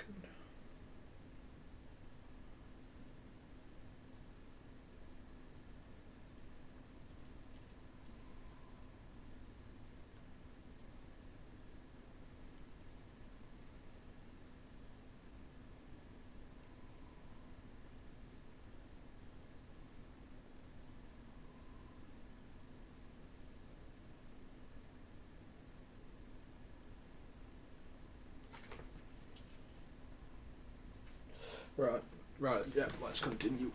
Right, yeah, let's continue.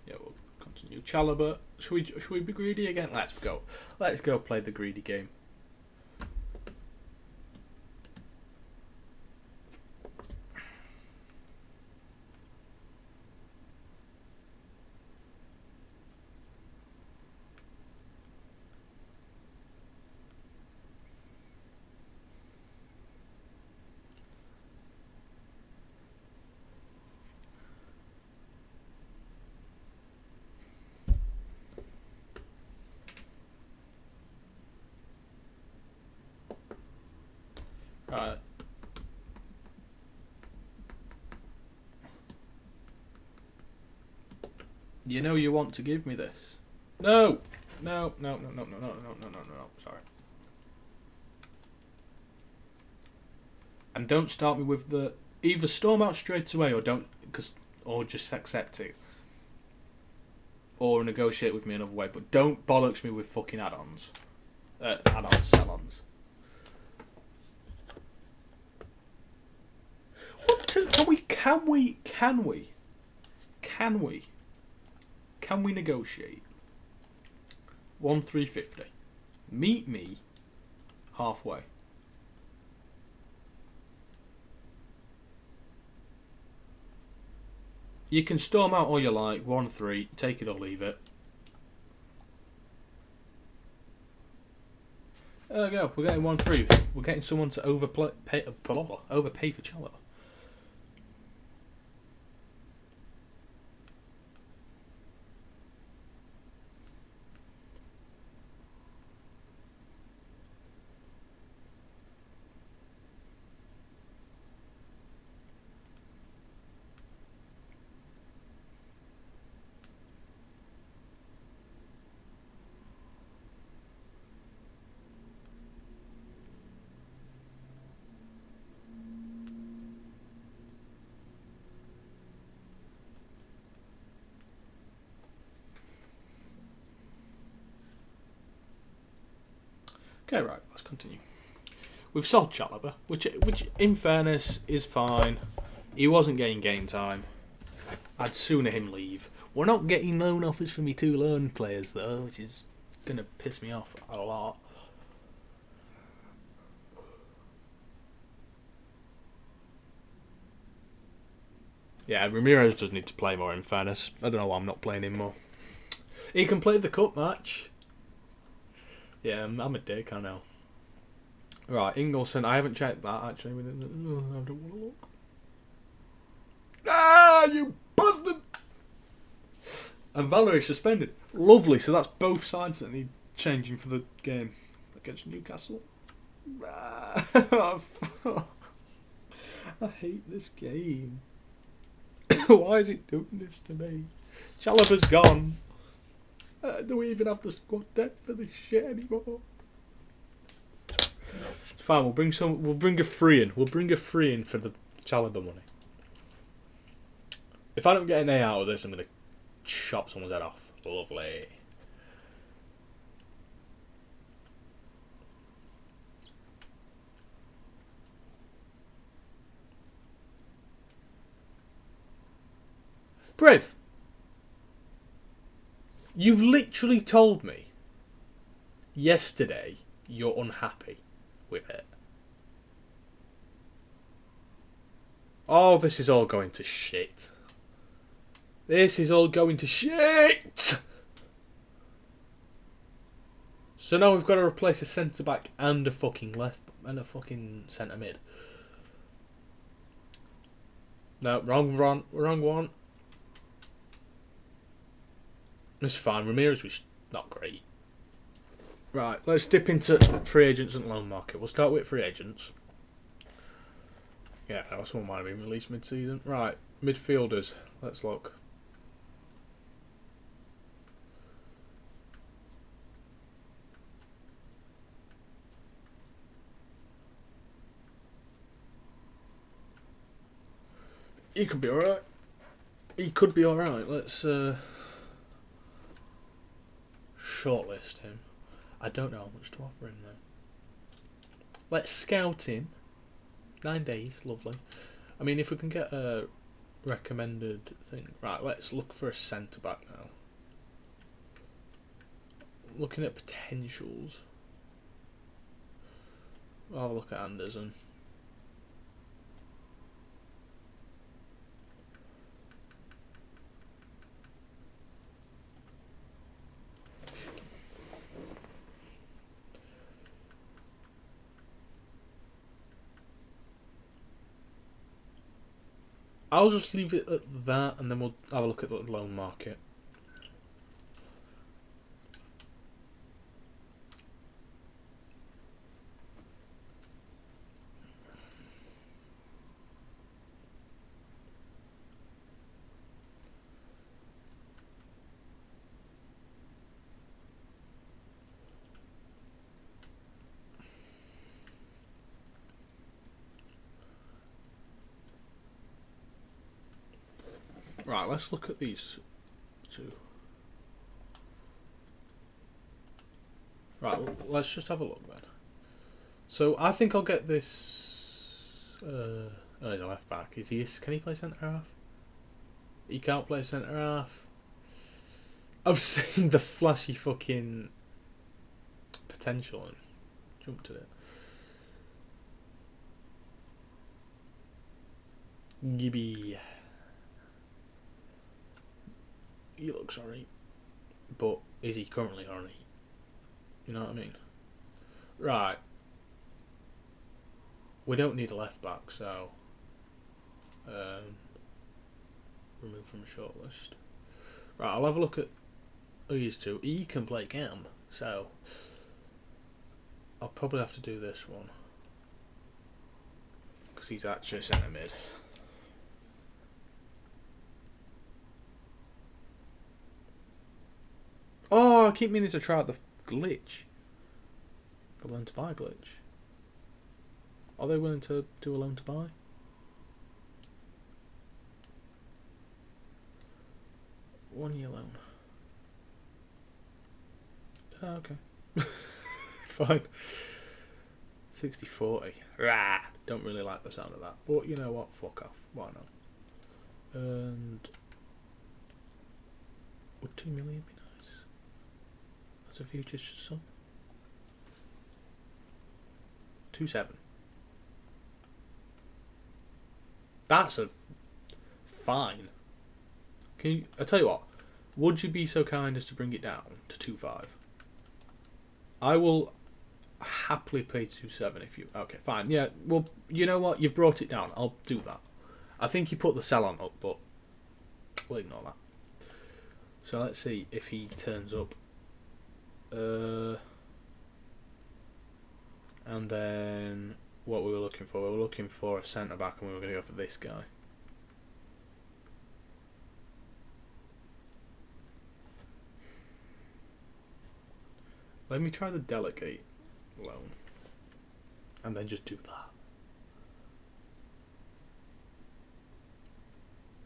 Yeah, we'll continue. Chalobah, should we be greedy again? Let's go. Let's go play the greedy game. Right. You know you want to give me this. No! No, no, no, no, no, no, no, no, no, no, sorry. And don't start me with the... Either storm out straight away or don't... or just accept it. Or negotiate with me another way. But don't bollocks me with fucking add-ons. Add-ons, sell-ons. Can we negotiate? 1,350. Meet me halfway. You can storm out all you like, 1-3, take it or leave it. There we go, we're getting 1-3. We're getting someone to overpay for Challow. Okay, right, let's continue. We've sold Chalobah, which in fairness is fine. He wasn't getting game time. I'd sooner him leave. We're not getting loan offers for me 2 loan players though, which is gonna piss me off a lot. Yeah, Ramirez does need to play more in fairness. I don't know why I'm not playing him more. He can play the cup match. Yeah, I'm a dick, I know. Right, Ingolson, I haven't checked that actually. I don't want to look. Ah, you bastard! And Valerie suspended. Lovely, so that's both sides that need changing for the game against Newcastle. Ah, I hate this game. Why is it doing this to me? Chalobah's gone. Do we even have the squad depth for this shit anymore? It's fine. We'll bring a free in. We'll bring a free in for the Chalobah money. If I don't get an A out of this, I'm gonna chop someone's head off. Lovely. Brave. You've literally told me yesterday you're unhappy with it. Oh, this is all going to shit. This is all going to shit! So now we've got to replace a centre-back and a fucking left and a fucking centre-mid. No, wrong one. It's fine. Ramirez was not great. Right, let's dip into free agents and loan market. We'll start with free agents. Yeah, someone might have been released mid-season. Right, midfielders. Let's look. He could be alright. He could be alright. Let's shortlist him. I don't know how much to offer him though. Let's scout him. 9 days, lovely. I mean, if we can get a recommended thing. Right, let's look for a centre back now. Looking at potentials. I'll have a look at Anderson. I'll just leave it at that and then we'll have a look at the loan market. Right, let's look at these two. Right, let's just have a look then. So I think I'll get this. Oh, he's a left back. Is he? Can he play centre half? He can't play centre half. I've seen the flashy fucking potential and jumped at it. Gibby. He looks alright. But is he currently alright? You know what I mean? Right. We don't need a left back, so remove from shortlist. Right, I'll have a look at these two. He can play cam, so I'll probably have to do this one because he's actually centre mid. Oh, I keep meaning to try out the glitch. The loan to buy glitch. Are they willing to do a loan to buy? One year loan. Oh, okay. Fine. 60-40. Rah! Don't really like the sound of that. But you know what? Fuck off. Why not? And would 2 million be nice? That's a future sum. 2.7. That's a fine. Can you? I tell you what. Would you be so kind as to bring it down to 2.5? I will happily pay 2.7 if you. Okay, fine. Yeah. Well, you know what? You've brought it down. I'll do that. I think you put the sell on up, but we'll ignore that. So let's see if he turns up. And then what we were looking for? We were looking for a centre back, and we were going to go for this guy. Let me try the delegate loan, and then just do that.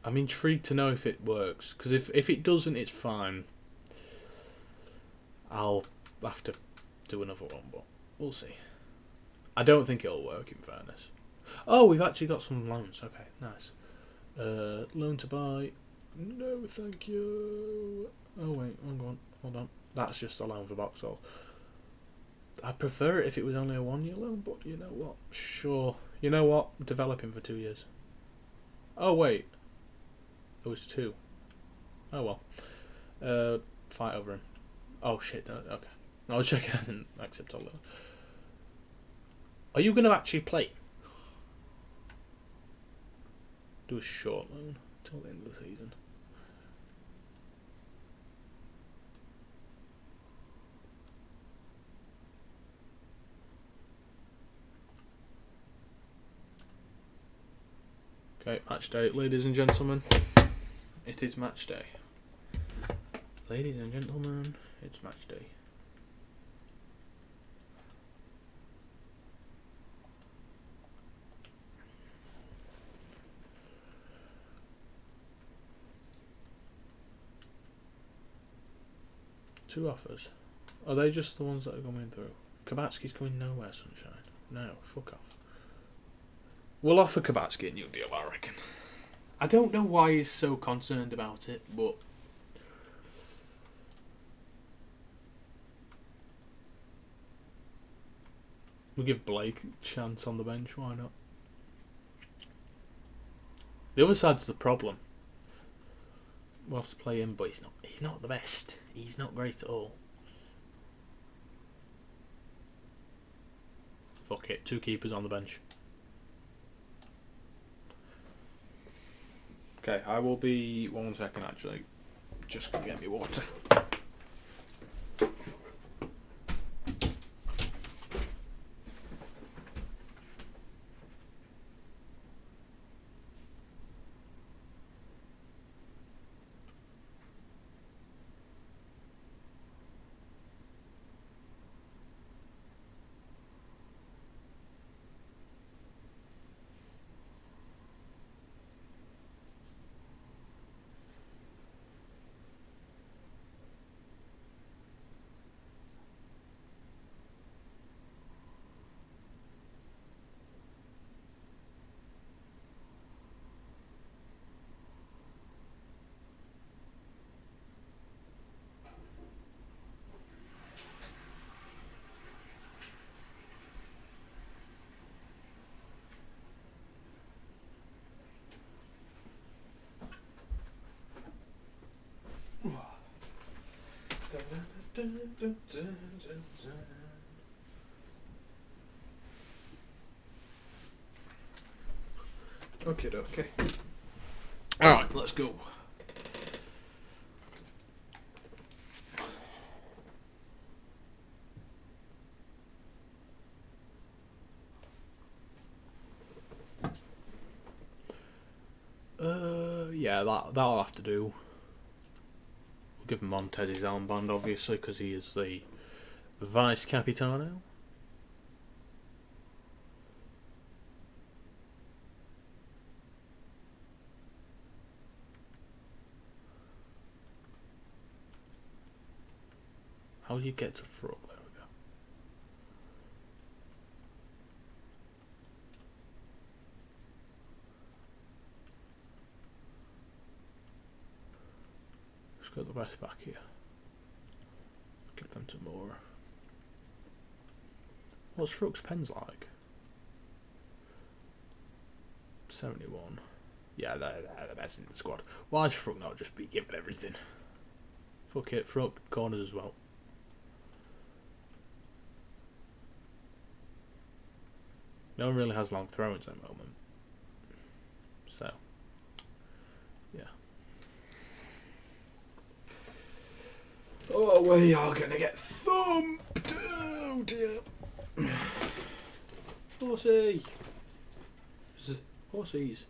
I'm intrigued to know if it works, because if it doesn't, it's fine. I'll have to do another one, but we'll see. I don't think it'll work, in fairness. Oh, we've actually got some loans. Okay, nice. Loan to buy. No, thank you. Oh, wait, hang on. Hold on. That's just a loan for Boxall. I'd prefer it if it was only a 1 year loan, but you know what? Sure. You know what? Develop him for 2 years. Oh, wait. It was 2. Oh, well. Fight over him. Oh, shit. No, okay. I'll check. I didn't accept all that. Are you going to actually play? Do a short loan till the end of the season. Okay, match day, ladies and gentlemen. It is match day. Ladies and gentlemen, it's match day. Two offers. Are they just the ones that are coming through? Kabatsky's going nowhere, sunshine. No, fuck off. We'll offer Kabatsky a new deal, I reckon. I don't know why he's so concerned about it, but we'll give Blake a chance on the bench, why not? The other side's the problem. We'll have to play him, but he's not the best. He's not great at all. Fuck it, 2 keepers on the bench. Okay, I will be 1 second actually. Just gonna get me water. Okay. Alright, let's go. Yeah, that'll have to do. We'll give Montez his armband, obviously, because he is the Vice Capitano. How do you get to front? There we go. Let's go the rest back here. Give them to Moore. What's Frooks' pens like? 71. Yeah, they're the best in the squad. Why should Frook not just be given everything? Fuck it, Frook, corners as well. No one really has long throw-ins at the moment. So, yeah. Oh, we are going to get thumped! Oh, dear. Horsey! Horsies.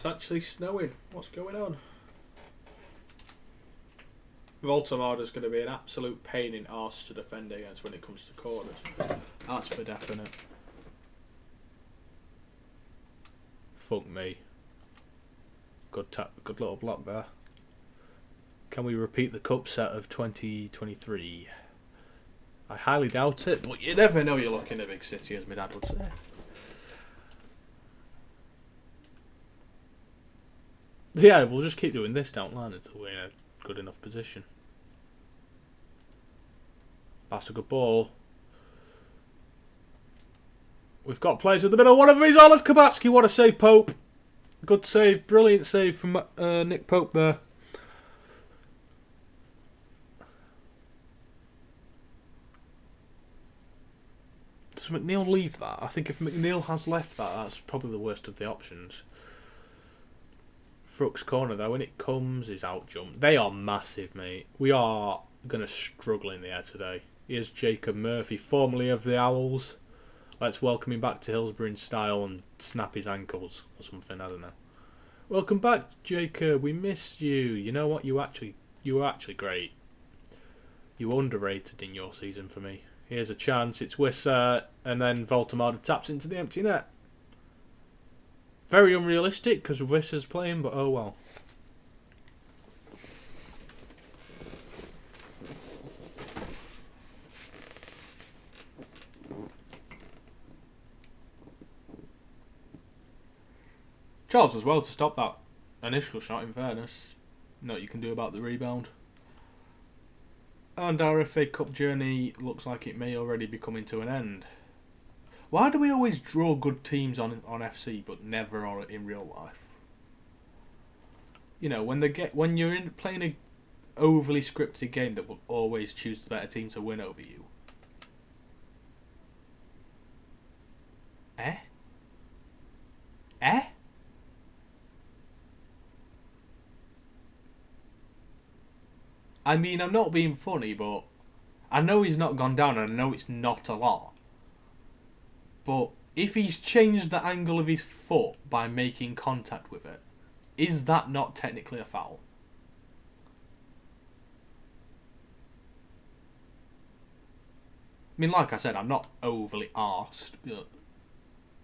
It's actually snowing. What's going on? Voltamarder's going to be an absolute pain in arse to defend against when it comes to corners. That's for definite. Fuck me. Good little block there. Can we repeat the cup set of 2023? I highly doubt it, but you never know. You're looking at a big city, as my dad would say. Yeah, we'll just keep doing this down line until we're in a good enough position. That's a good ball. We've got players in the middle. One of them is Olive Kabatsky. What a save, Pope. Good save. Brilliant save from Nick Pope there. Does McNeil leave that? I think if McNeil has left that, that's probably the worst of the options. Frooks' corner, though, when it comes, is out jump. They are massive, mate. We are going to struggle in the air today. Here's Jacob Murphy, formerly of the Owls. Let's welcome him back to Hillsborough in style and snap his ankles or something, I don't know. Welcome back, Jacob. We missed you. You know what? You were actually great. You were underrated in your season for me. Here's a chance. It's Wisser, and then Voltamarder taps into the empty net. Very unrealistic because Wisser's playing, but oh well. Charles as well to stop that initial shot, in fairness. Nothing you can do about the rebound. And our FA Cup journey looks like it may already be coming to an end. Why do we always draw good teams on FC but never on in real life? You know, when you're playing a overly scripted game that will always choose the better team to win over you. Eh? I mean, I'm not being funny, but I know he's not gone down and I know it's not a lot. But if he's changed the angle of his foot by making contact with it, is that not technically a foul? mean, like I said, I'm not overly arsed, but,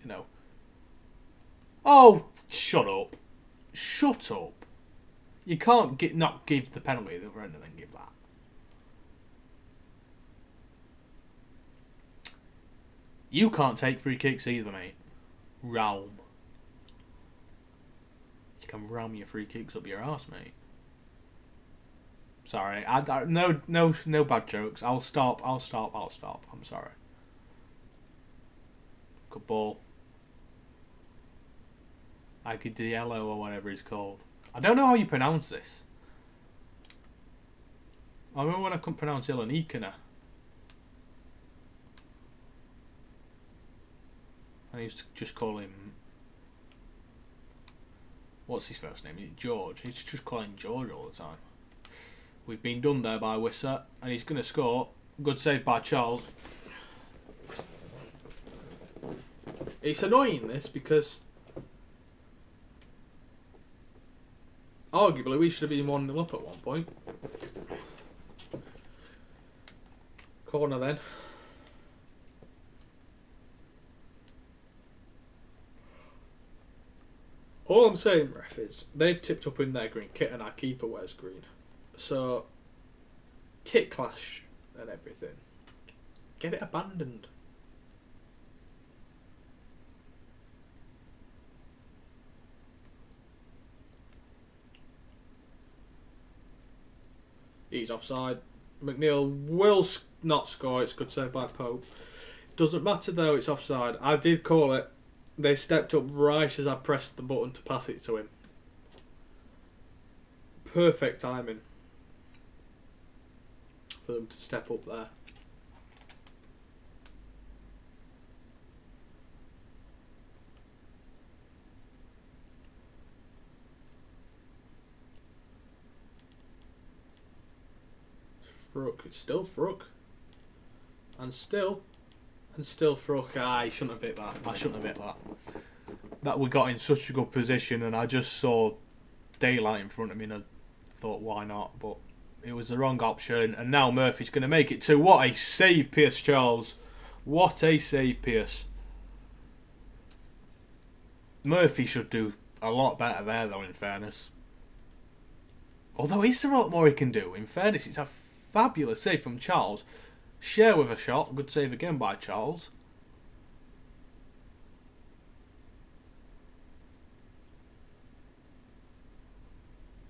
you know. Oh, shut up. Shut up. You can't not give the penalty at the other end and then give that. You can't take free kicks either, mate. Realm. You can ram your free kicks up your arse, mate. Sorry, no bad jokes. I'll stop. I'm sorry. Good ball. Agudelo or whatever he's called. I don't know how you pronounce this. I remember when I couldn't pronounce Ilanikana. I used to just call him... What's his first name? Is it George? I used to just call him George all the time. We've been done there by Wissa, and he's going to score. Good save by Charles. It's annoying, this, because... Arguably, we should have been 1-0 up at one point. Corner then. All I'm saying, ref, is they've tipped up in their green kit and our keeper wears green. So, kit clash and everything. Get it abandoned. He's offside. McNeil will not score. It's good save by Pope. Doesn't matter though, it's offside. I did call it. They stepped up right as I pressed the button to pass it to him. Perfect timing for them to step up there. Fruck, it's still Fruck. And still Fruck. I shouldn't have hit that. That we got in such a good position, and I just saw daylight in front of me and I thought, why not? But it was the wrong option, and now Murphy's going to make it 2. What a save, Pierce Charles. What a save, Pierce. Murphy should do a lot better there, though, in fairness. Although, is there a lot more he can do? In fairness, it's a fabulous save from Charles. Share with a shot. Good save again by Charles.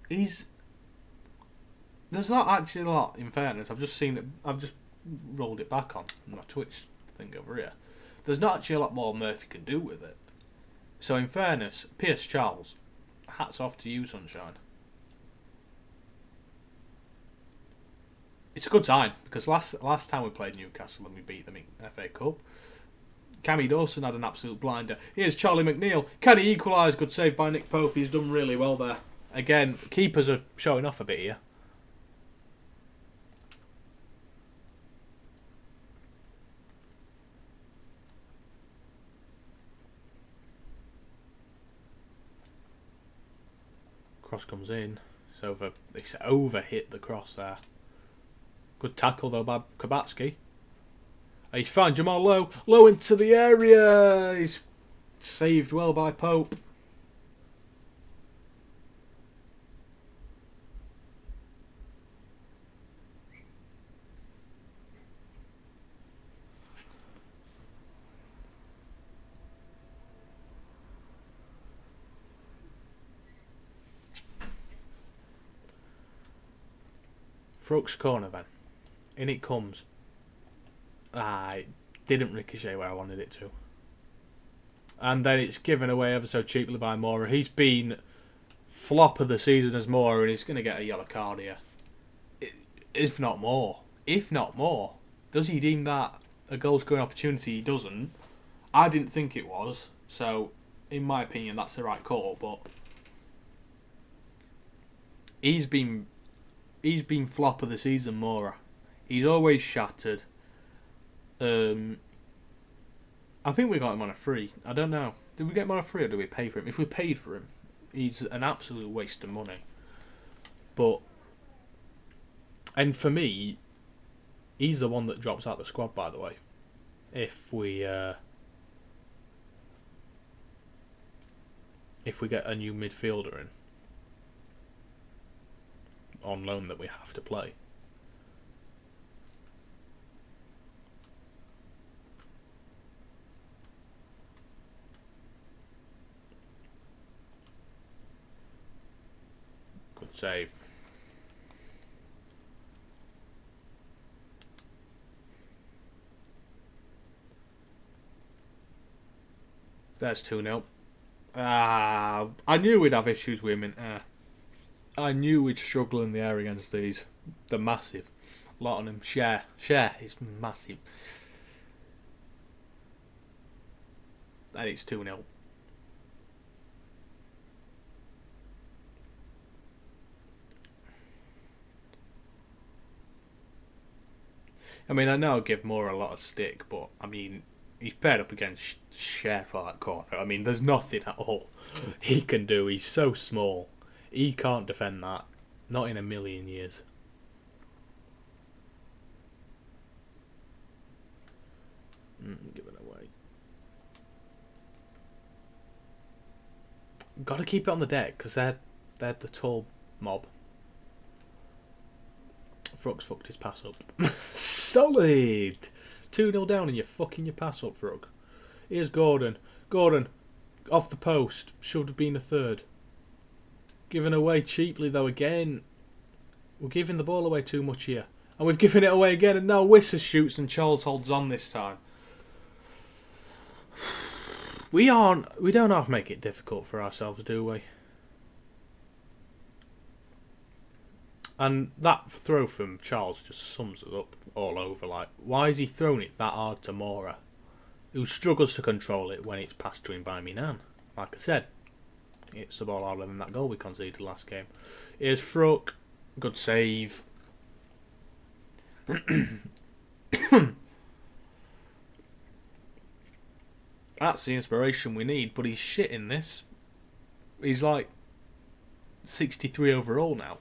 There's not actually a lot, in fairness. I've just seen it. I've just rolled it back on my Twitch thing over here. There's not actually a lot more Murphy can do with it. So, in fairness, Pierce Charles, hats off to you, Sunshine. It's a good sign, because last time we played Newcastle and we beat them in FA Cup, Cammy Dawson had an absolute blinder. Here's Charlie McNeil. Can he equalise? Good save by Nick Pope. He's done really well there. Again, keepers are showing off a bit here. Cross comes in. It's over hit the cross there. Good tackle though by Kabatsky. He's found Jamal low into the area. He's saved well by Pope. Fruck's corner then. In it comes. It didn't ricochet where I wanted it to. And then it's given away ever so cheaply by Mora. He's been flop of the season as Mora, and he's going to get a yellow card here. If not more. Does he deem that a goal-scoring opportunity? He doesn't. I didn't think it was. So, in my opinion, that's the right call. But he's been flop of the season, Mora. He's always shattered. I think we got him on a free. I don't know. Did we get him on a free or did we pay for him? If we paid for him, he's an absolute waste of money. And for me, He's the one that drops out the squad, by the way. If we get a new midfielder in on loan that we have to play. Good save. That's 2-0. I knew we'd have issues with him in air. I knew we'd struggle in the air against these. They're massive. A lot on him. Sheff is massive. And it's 2-0. I mean, I know I give Moore a lot of stick, but I mean, he's paired up against Sheff for that corner. I mean, there's nothing at all he can do. He's so small. He can't defend that. Not in a million years. Give it away. Got to keep it on the deck because they're the tall mob. Frug's fucked his pass up. Solid! 2-0 down and you're fucking your pass up, Frug. Here's Gordon. Gordon, off the post. Should have been a third. Given away cheaply though again. We're giving the ball away too much here. And we've given it away again and now Wissa shoots and Charles holds on this time. We don't have to make it difficult for ourselves, do we? And that throw from Charles just sums it up all over. Like, why is he throwing it that hard to Mora, who struggles to control it when it's passed to him by Bannan? Like I said, it's the ball harder than that goal we conceded last game. Here's Frug. Good save. That's the inspiration we need, but he's shit in this. He's like 63 overall now.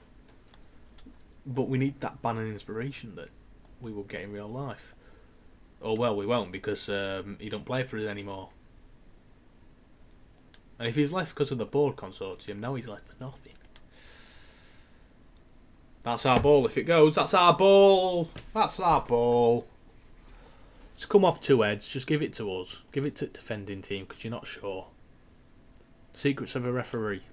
But we need that Bannan inspiration that we will get in real life. Or, well, we won't because he don't play for us anymore. And if he's left because of the board consortium, now he's left for nothing. That's our ball if it goes. That's our ball. That's our ball. It's come off 2 heads. Just give it to us. Give it to the defending team because you're not sure. Secrets of a referee.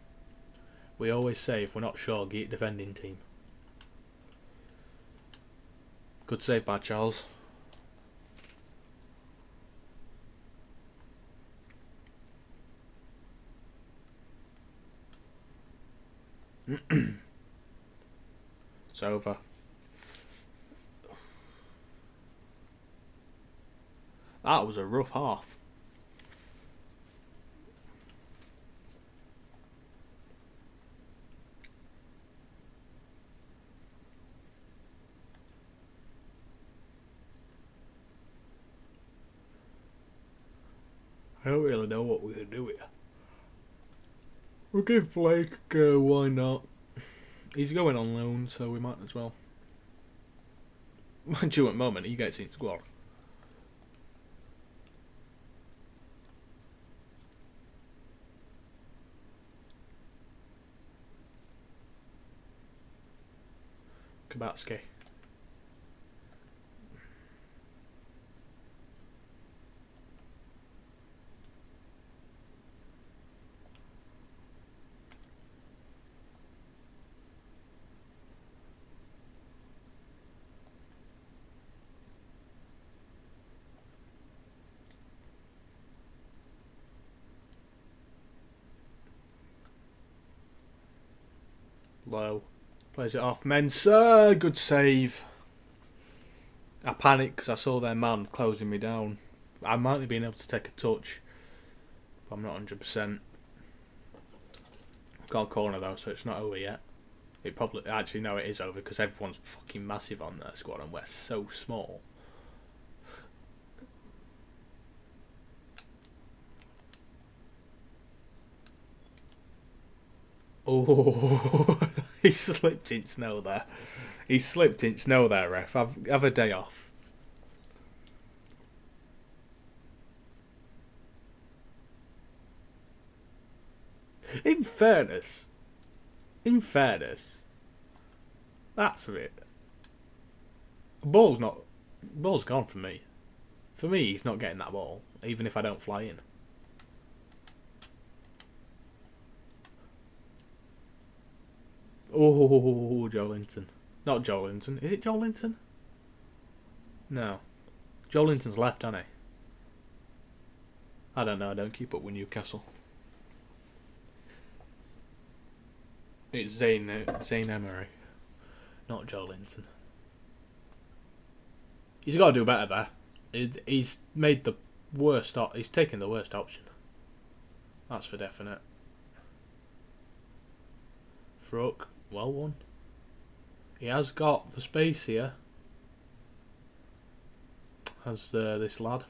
We always say if we're not sure, give it defending team. Good save by Charles. It's over. That was a rough half. I don't really know what we can do here. We'll give Blake a go, why not? He's going on loan, so we might as well. Mind you, at the moment, he gets in squad. Kabatsky. Low. Plays it off. Mensah. Good save. I panicked because I saw their man closing me down. I might have been able to take a touch, but I'm not 100%. Got a corner though, so it's not over yet. It probably... Actually, no, it is over because everyone's fucking massive on their squad and we're so small. Oh, he slipped in snow there. He slipped in snow there, ref. Have a day off. In fairness, that's a bit. Ball's gone for me. For me, he's not getting that ball, even if I don't fly in. Oh, Joelinton. Not Joelinton. Is it Joelinton? No. Joelinton's left, hasn't he? I don't know. I don't keep up with Newcastle. It's Zayn Emery, not Joelinton. He's got to do better there. He's made the worst. He's taken the worst option. That's for definite. Frook, well won. He has got the space here. Has this lad.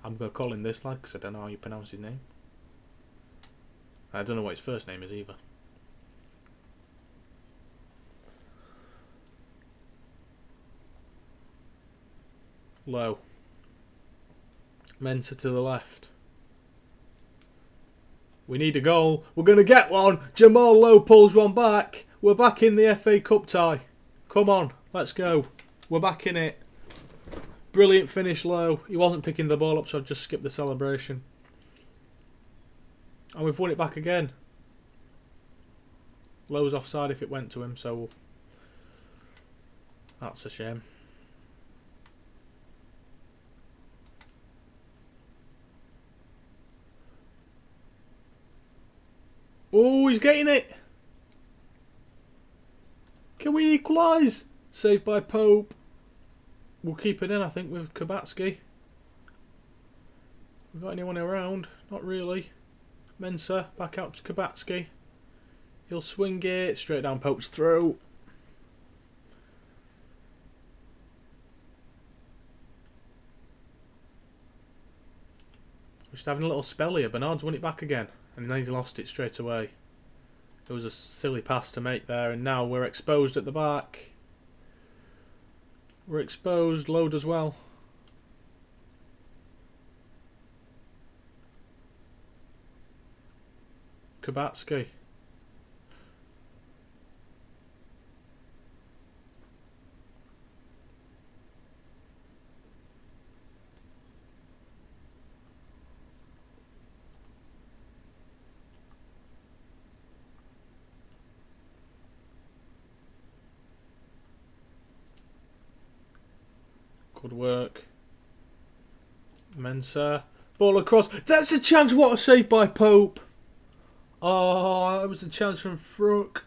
I'm going to call him this lad because I don't know how you pronounce his name. I don't know what his first name is either. Low. Mensah to the left. We need a goal. We're going to get one. Jamal Lowe pulls one back. We're back in the FA Cup tie. Come on, let's go. We're back in it. Brilliant finish, Lowe. He wasn't picking the ball up, so I just skipped the celebration. And we've won it back again. Lowe's offside if it went to him, so that's a shame. Oh, he's getting it. Can we equalise? Saved by Pope. We'll keep it in, I think, with Kabatsky. We got anyone around? Not really. Mensah back out to Kabatsky. He'll swing it straight down Pope's throat. Just having a little spell here. Bernard's won it back again. And then he's lost it straight away. It was a silly pass to make there. And now we're exposed at the back. We're exposed. Load as well. Kabatsky. Good work. Mensah. Ball across. That's a chance. What a save by Pope. Oh, that was a chance from Frook.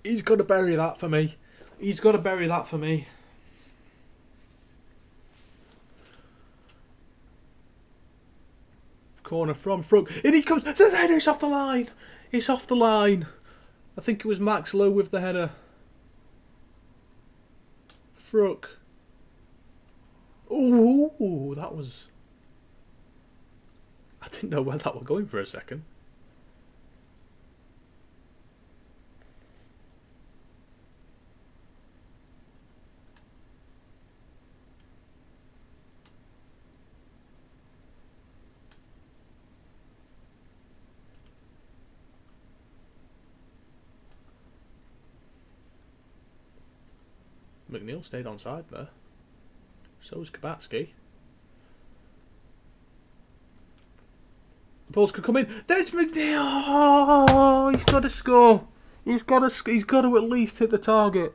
He's got to bury that for me. He's got to bury that for me. Corner from Frook. And he comes. The header is off the line. It's off the line. I think it was Max Lowe with the header. Frook. Ooh, that was... I didn't know where that was going for a second. McNeil stayed on side there. So was Kabatsky. The balls could come in. There's McNeil. Oh, he's got to score. He's got to at least hit the target.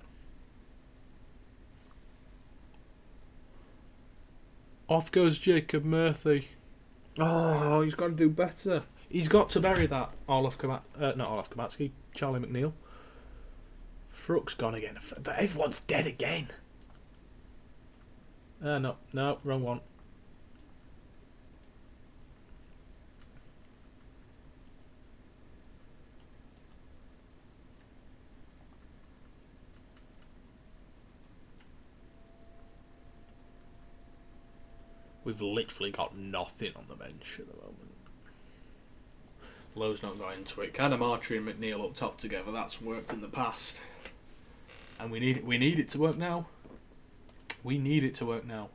Off goes Jacob Murphy. Oh, he's got to do better. He's got to bury that. Not Olaf Kabatsky. Charlie McNeil. Frook's gone again. Everyone's dead again. No, wrong one. We've literally got nothing on the bench at the moment. Lowe's not got into it. Kind of Martry and McNeil up top together. That's worked in the past, and we need it to work now. We need it to work now.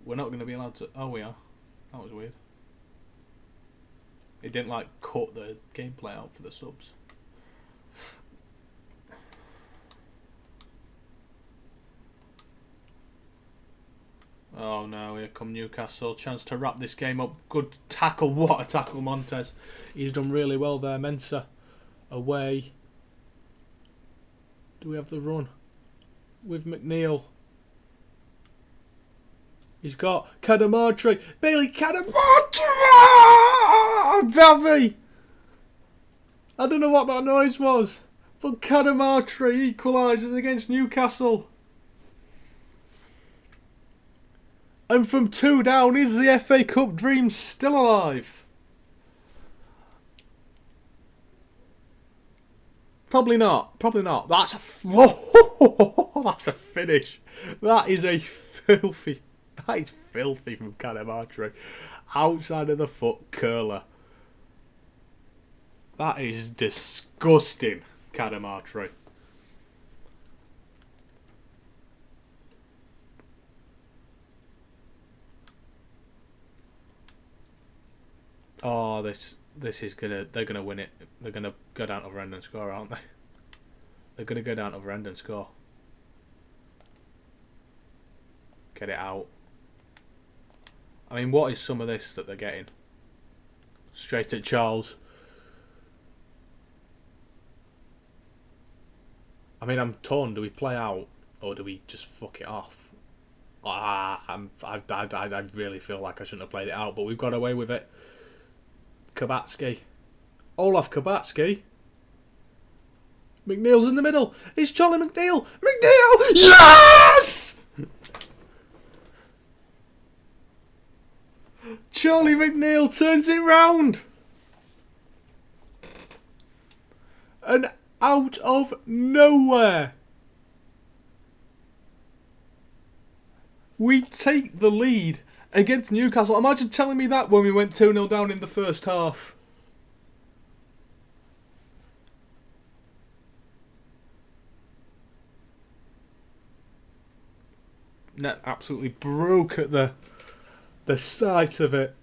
We're not going to be allowed to. Oh, we are. That was weird. It didn't like cut the gameplay out for the subs. Oh no, here come Newcastle. Chance to wrap this game up. Good tackle. What a tackle, Montez. He's done really well there. Mensah away. Do we have the run? With McNeil. He's got Cadamartri. Bailey Cadamartri! Baby! I don't know what that noise was. But Cadamartri equalises against Newcastle. And from 2 down, is the FA Cup dream still alive? Probably not. Probably not. That's a that's a finish. That is a filthy. That is filthy from Cadamartri. Outside of the foot curler. That is disgusting, Cadamartri. Oh, this is gonna. They're gonna win it. They're gonna go down to the end and score, aren't they? They're gonna go down to the end and score. Get it out. I mean, what is some of this that they're getting? Straight at Charles. I mean, I'm torn. Do we play out or do we just fuck it off? I really feel like I shouldn't have played it out, but we've got away with it. Kabatsky. Olaf Kabatsky. McNeil's in the middle. It's Charlie McNeil. McNeil! Yes! Charlie McNeil turns it round. And out of nowhere, we take the lead against Newcastle. Imagine telling me that when we went 2-0 down in the first half. Net absolutely broke at the sight of it.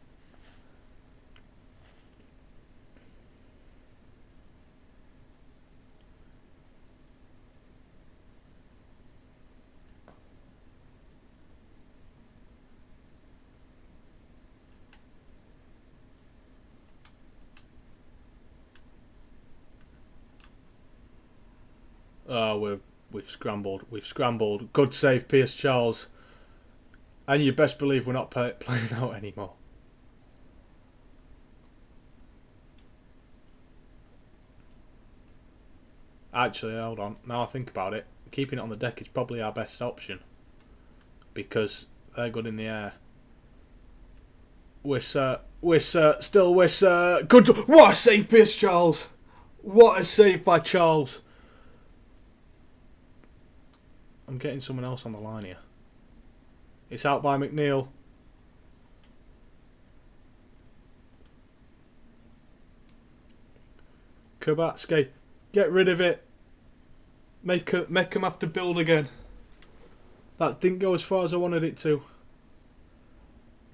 Oh, we've scrambled. We've scrambled. Good save, Pierce Charles. And you best believe we're not playing out anymore. Actually, hold on. Now I think about it, keeping it on the deck is probably our best option. Because they're good in the air. Wisser. Good. What a save, Pierce Charles. What a save by Charles. I'm getting someone else on the line here. It's out by McNeil. Kabatsky, get rid of it. Make him have to build again. That didn't go as far as I wanted it to.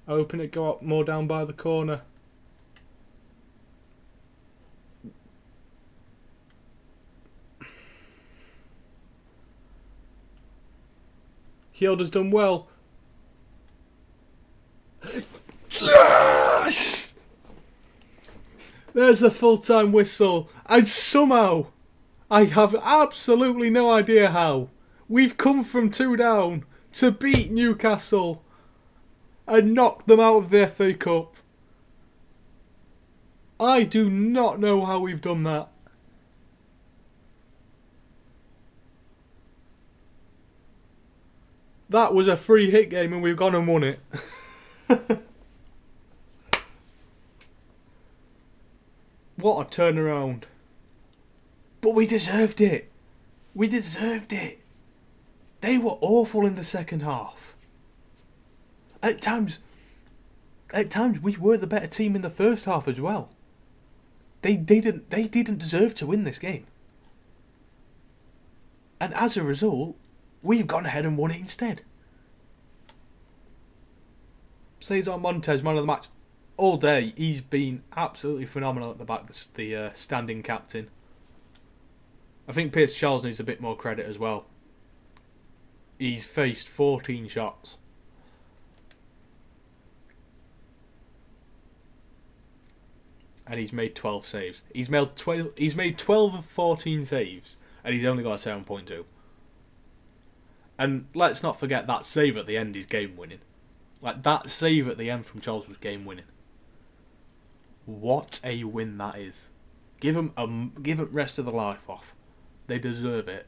I hoping it go up more down by the corner. Hyoda's done well. Yes! There's the full-time whistle. And somehow, I have absolutely no idea how, we've come from 2 down to beat Newcastle and knock them out of the FA Cup. I do not know how we've done that. That was a free hit game and we've gone and won it. What a turnaround. But we deserved it. We deserved it. They were awful in the second half. At times we were the better team in the first half as well. They didn't deserve to win this game. And as a result, we've gone ahead and won it instead. Cesar Montes, man of the match. All day, he's been absolutely phenomenal at the back, the standing captain. I think Pierce Charles needs a bit more credit as well. He's faced 14 shots. And he's made 12 saves. He's made 12 of 14 saves, and he's only got a 7.2. And let's not forget that save at the end is game winning. Like, that save at the end from Charles was game winning. What a win that is. Give them rest of the life off. They deserve it.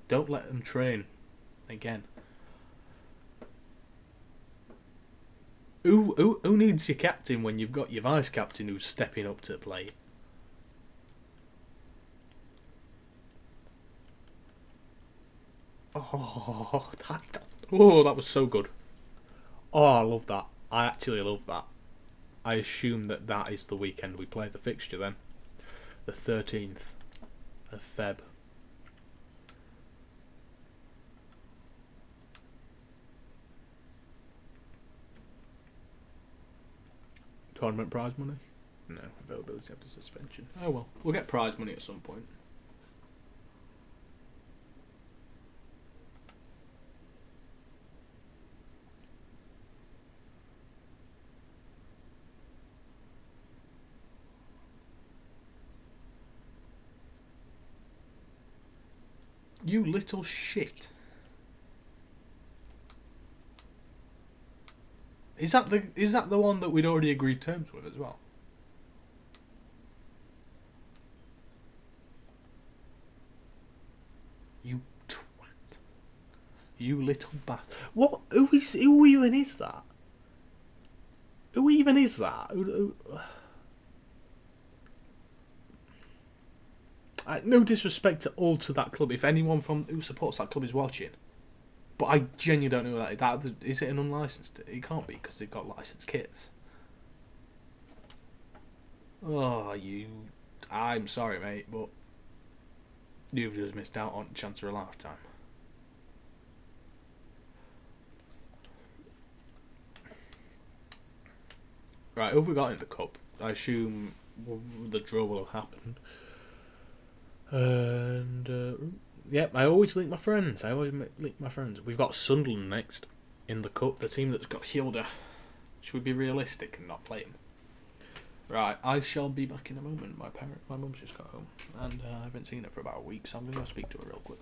Don't let them train again. Who needs your captain when you've got your vice captain who's stepping up to the plate? Oh, that was so good. Oh, I love that. I actually love that. I assume that is the weekend we play the fixture then. The 13th of Feb. Tournament prize money? No, availability after suspension. Oh well, we'll get prize money at some point. You little shit. Is that the one that we'd already agreed terms with as well? You twat. You little bastard. What? Who even is that? Who even is that? No disrespect at all to that club. If anyone who supports that club is watching, but I genuinely don't know that. Is it an unlicensed? It can't be because they've got licensed kits. Oh, I'm sorry, mate, but you've just missed out on a chance of a lifetime. Right, who have we got in the cup? I assume the draw will have happened. And yep, I always link my friends. We've got Sunderland next in the cup, the team that's got Hilda. Should we be realistic and not play them? Right, I shall be back in a moment. My mum's just got home, and I haven't seen her for about a week, so I'm going to go speak to her real quick.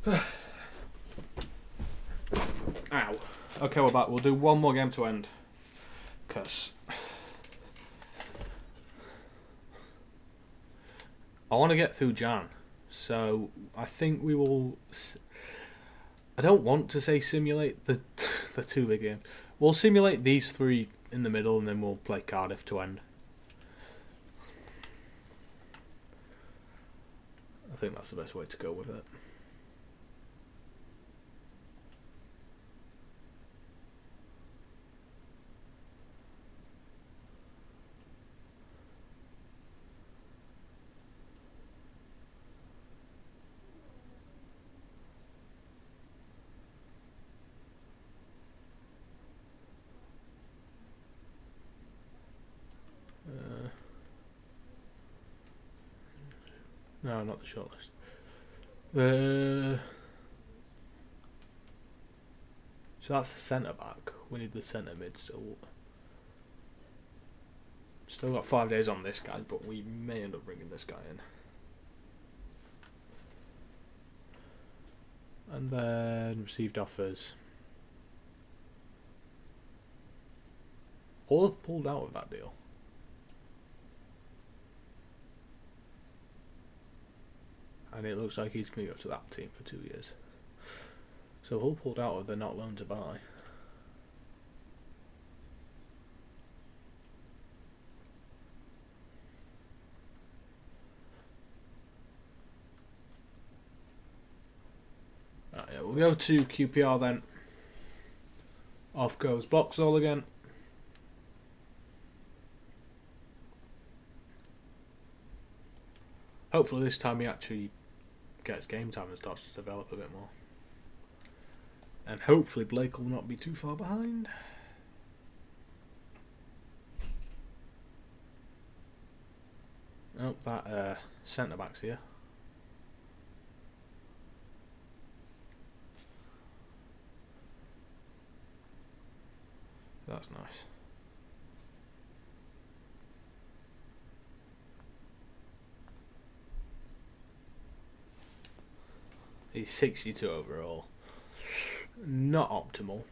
Ow. Okay, we're back. We'll do one more game to end. Because I want to get through Jan. So I think we will... I don't want to say simulate the 2 big games. We'll simulate these 3 in the middle and then we'll play Cardiff to end. I think that's the best way to go with it. No, not the shortlist. So that's the centre back. We need the centre mid still. Still got 5 days on this guy, but we may end up bringing this guy in. And then received offers. All have pulled out of that deal. And it looks like he's going to go to that team for 2 years. So Hull pulled out of they're not loan to buy. Right, yeah, we'll go to QPR then. Off goes Boxall again. Hopefully this time he actually gets game time and starts to develop a bit more. And hopefully Blake will not be too far behind. Oh, that centre back's here. That's nice. He's 62 overall. Not optimal.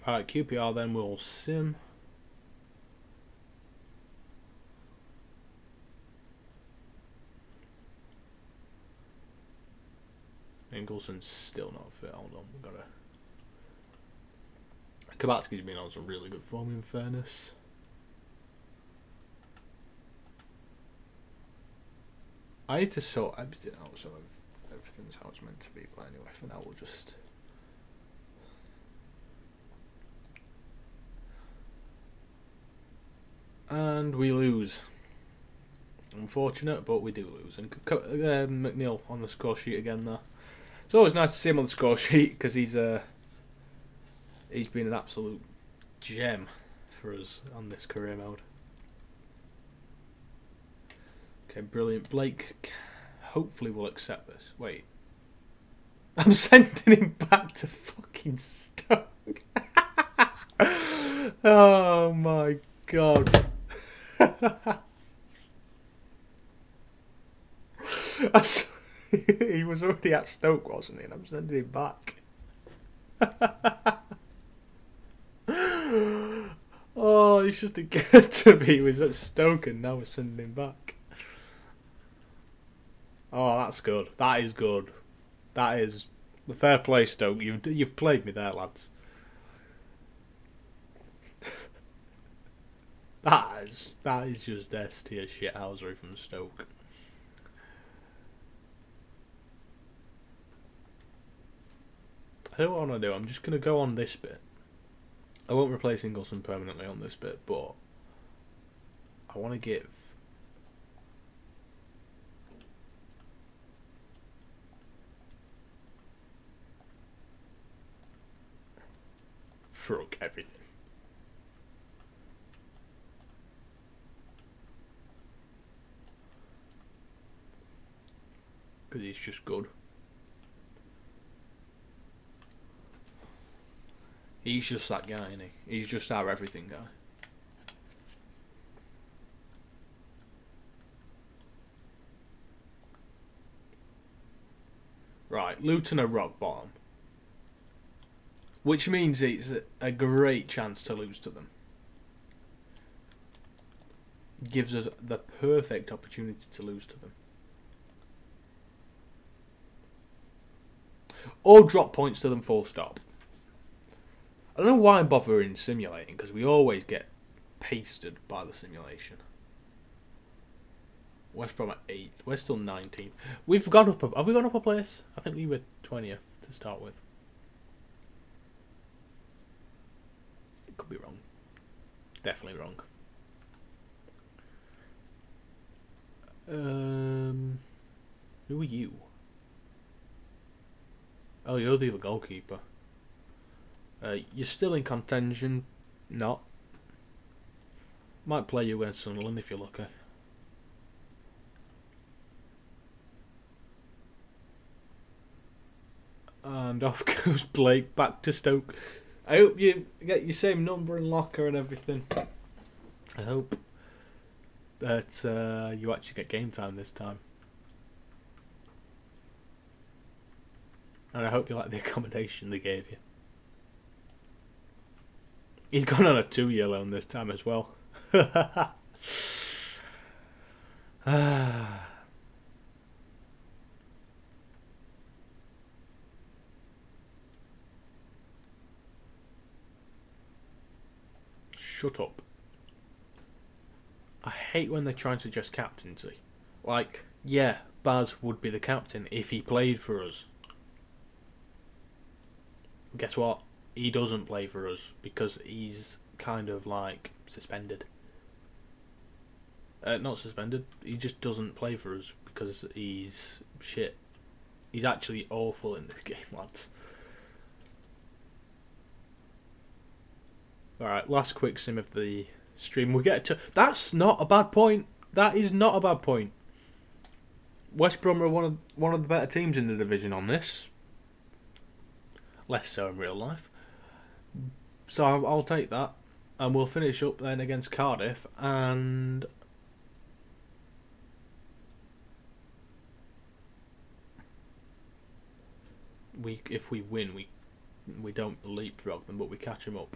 Alright, QPR then will sim. Ingelson's still not fit. Hold on, we've got to... Kabatsky's been on some really good form in fairness. I need to sort everything out so everything's how it's meant to be, but anyway, for now we'll just... And we lose. Unfortunate, but we do lose. And McNeil on the score sheet again there. It's always nice to see him on the score sheet because he's been an absolute gem for us on this career mode. Okay, brilliant. Blake hopefully will accept this. Wait. I'm sending him back to fucking Stoke. Oh my god. He was already at Stoke, wasn't he? And I'm sending him back. Oh, he should have get to me. He was at Stoke and now we're sending him back. Oh, that's good. That is good. That is the fair play, Stoke. You've played me there, lads. That is just S tier shithousery from Stoke. I don't know what I want to do. I'm just going to go on this bit. I won't replace Ingleson permanently on this bit, but I want to give truck everything. Because he's just good. He's just that guy, isn't he? He's just our everything guy. Right, Luton are rock bottom. Which means it's a great chance to lose to them. Gives us the perfect opportunity to lose to them. Or drop points to them full stop. I don't know why I'm bothering simulating, because we always get pasted by the simulation. West Brom at 8th. We're still 19th. We've gone up. Have we gone up a place? I think we were 20th to start with. It could be wrong. Definitely wrong. Who are you? Oh, you're the other goalkeeper. You're still in contention. Not. Might play you against Sunderland if you're lucky. And off goes Blake back to Stoke. I hope you get your same number and locker and everything. I hope that you actually get game time this time. And I hope you like the accommodation they gave you. He's gone on a 2-year loan this time as well. Shut up. I hate when they try and suggest captaincy. Like, yeah, Baz would be the captain if he played for us. Guess what? He doesn't play for us because he's kind of like suspended. Not suspended. He just doesn't play for us because he's shit. He's actually awful in this game, lads. Alright, last quick sim of the stream. We get to... That's not a bad point. That is not a bad point. West Brom are one of the better teams in the division on this. Less so in real life. So I'll take that. And we'll finish up then against Cardiff. And... if we win, we don't leapfrog them, but we catch them up.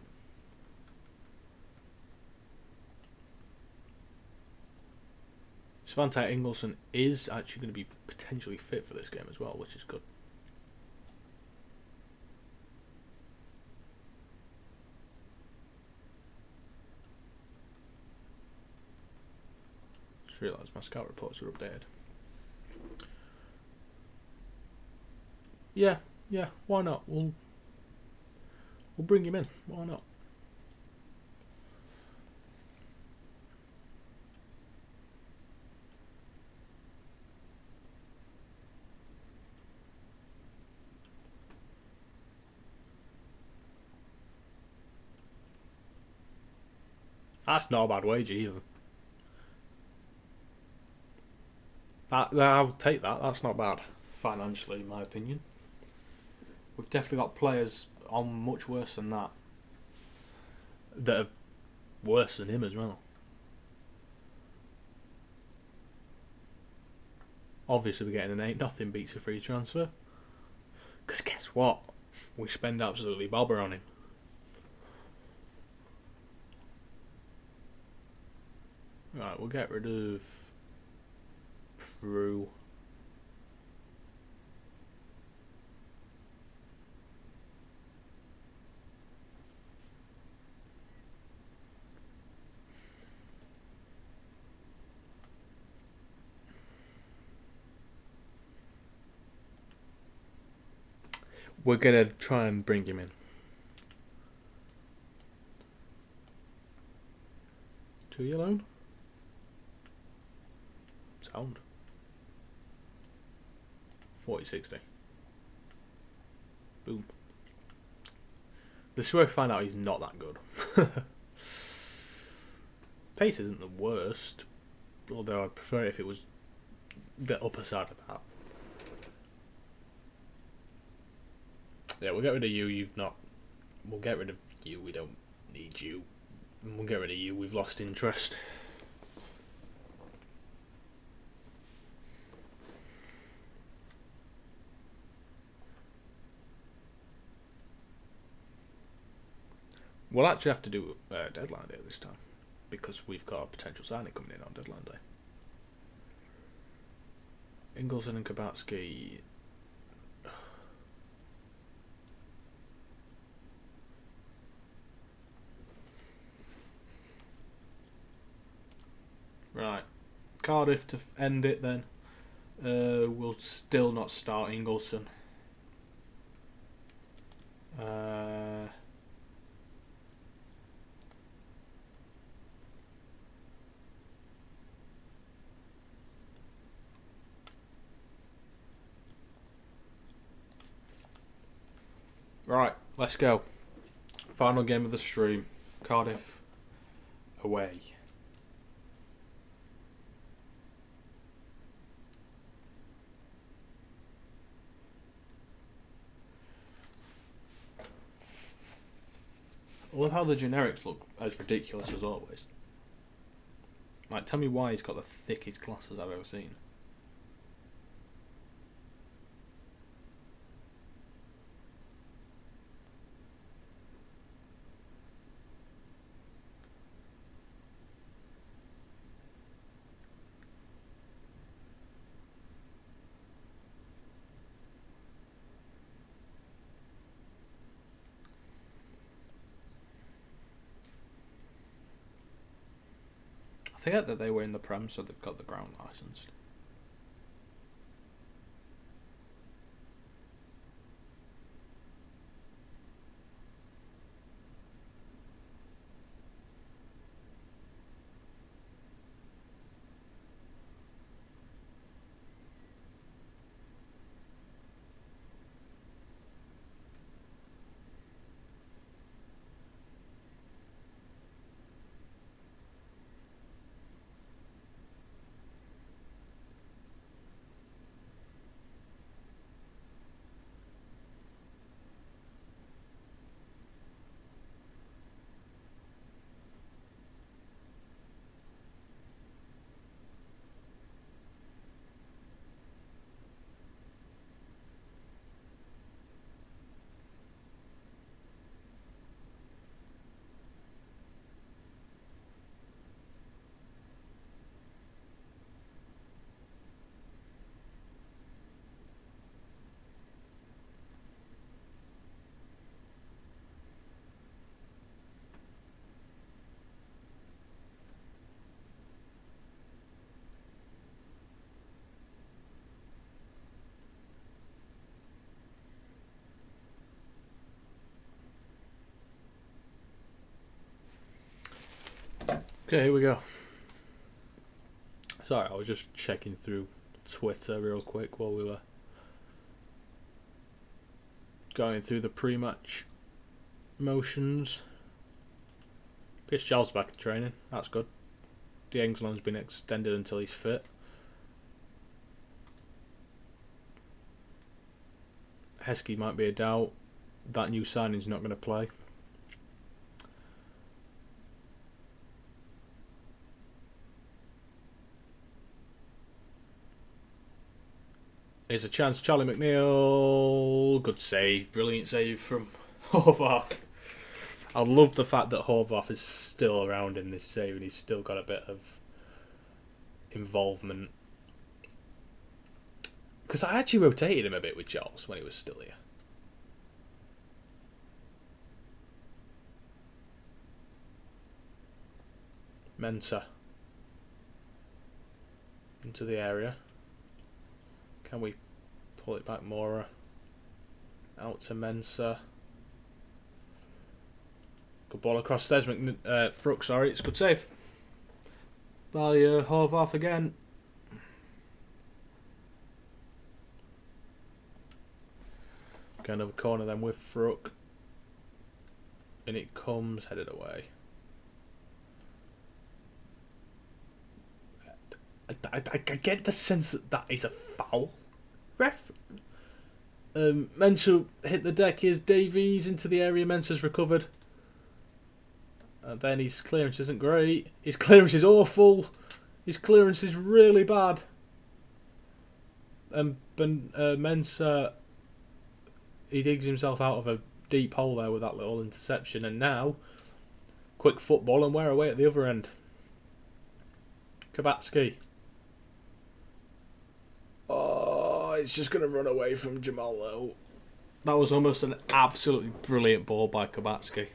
Svante Ingolson is actually going to be potentially fit for this game as well, which is good. Just realised my scout reports are updated. Yeah, why not? We'll bring him in. Why not? That's not a bad wage either. I'll take that. That's not bad financially, in my opinion. We've definitely got players on much worse than that are worse than him as well. Obviously, we're getting an 8-0 beats a free transfer. Because guess what? We spend absolutely bobber on him. Right, we'll get rid of Prue. We're going to try and bring him in. Two-year loan? Sound. 40-60. Boom. This is where I find out he's not that good. Pace isn't the worst, although I'd prefer it if it was the upper side of that. Yeah, we'll get rid of you. You've not. We'll get rid of you. We don't need you. And we'll get rid of you. We've lost interest. We'll actually have to do a deadline day this time, because we've got a potential signing coming in on deadline day. Ingleson and Kabatsky. Right. Cardiff to end it then. We'll still not start Ingleson. Right, let's go. Final game of the stream. Cardiff away. I love how the generics look as ridiculous as always. Like, tell me why he's got the thickest glasses I've ever seen. I forget that they were in the Prem, so they've got the ground licensed. Okay, here we go. Sorry, I was just checking through Twitter real quick while we were going through the pre-match motions. Pierce Giles back in training. That's good. D'England's been extended until he's fit. Heskey might be a doubt. That new signing's not going to play. Here's a chance. Charlie McNeil. Good save. Brilliant save from Horvath. I love the fact that Horvath is still around in this save and he's still got a bit of involvement. Because I actually rotated him a bit with Charles when he was still here. Mensah. Into the area. Can we pull it back more? Out to Mensah. Good ball across there. Fruck, sorry. It's a good save. By Horvath again. Okay, another corner then with Fruck. And it comes headed away. I get the sense that that is a foul. Ref. Mensah hit the deck. Here's Davies into the area. Mensah's recovered. And then his clearance isn't great. His clearance is awful. His clearance is really bad. And Mensah, he digs himself out of a deep hole there with that little interception. And now, quick football and we're away at the other end. Kabatsky. Oh, it's just going to run away from Jamal though. That was almost an absolutely brilliant ball by Kabatsky.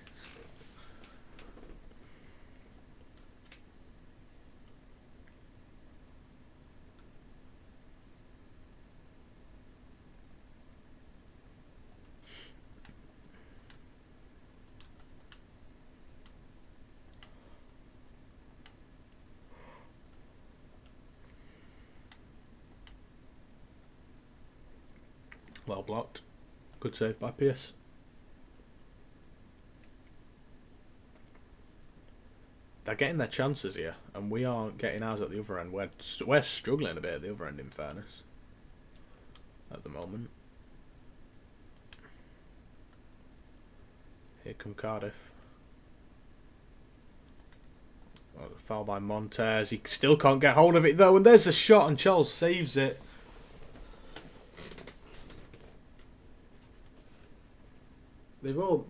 Well blocked. Good save by Pierce. They're getting their chances here, and we aren't getting ours at the other end. We're struggling a bit at the other end, in fairness, at the moment. Here come Cardiff. Oh, the foul by Montez. He still can't get hold of it though, and there's a shot, and Charles saves it.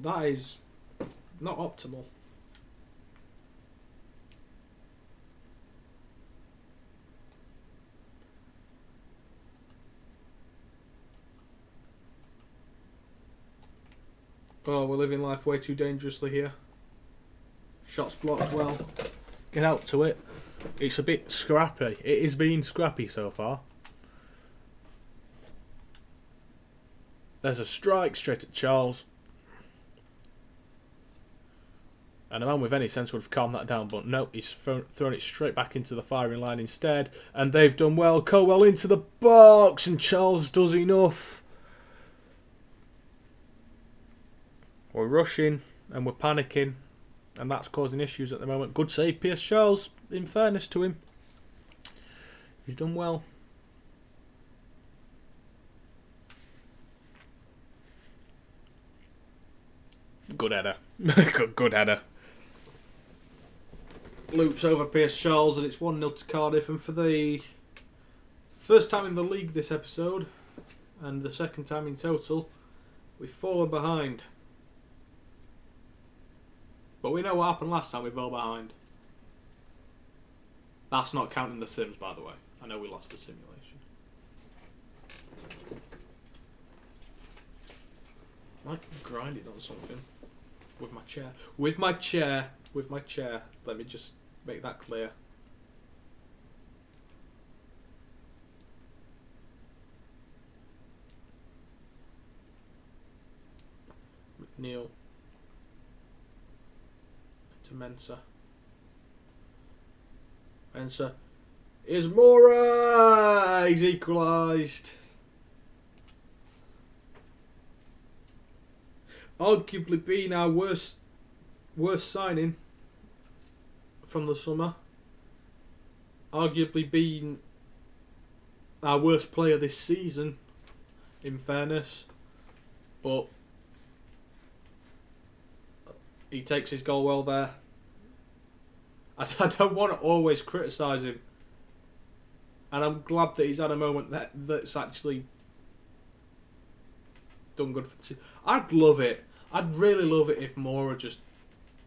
That is not optimal. Oh, we're living life way too dangerously here. Shots blocked well. Get out to it. It's a bit scrappy. It is being scrappy so far. There's a strike straight at Charles. And a man with any sense would have calmed that down, but no, he's thrown it straight back into the firing line instead. And they've done well. Colwell into the box, and Charles does enough. We're rushing, and we're panicking, and that's causing issues at the moment. Good save, Pierce Charles, in fairness to him. He's done well. Good header. Good header. Loops over Pierce Charles, and it's 1-0 to Cardiff. And for the first time in the league this episode, and the second time in total, we've fallen behind. But we know what happened last time we fell behind. That's not counting the sims, by the way. I know we lost the simulation. I might grind it on something. With my chair. With my chair. With my chair. Let me just make that clear. McNeil. To Mensah. Mensah. Is Mora! He's equalised. Arguably been our worst signing from the summer. Arguably been our worst player this season, in fairness. But he takes his goal well there. I don't want to always criticise him. And I'm glad that he's had a moment that's actually done good for the team. I'd love it. I'd really love it if Mora just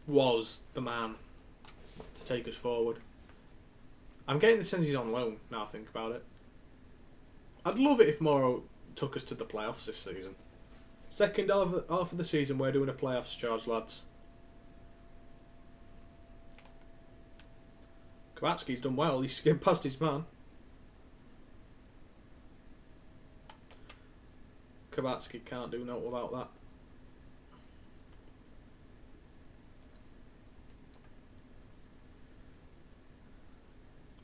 was the man to take us forward. I'm getting the sense he's on loan now I think about it. I'd love it if Mora took us to the playoffs this season. Second half of the season we're doing a playoffs charge, lads. Kabatsky's done well. He's skimmed past his man. Kabatsky can't do nothing without that.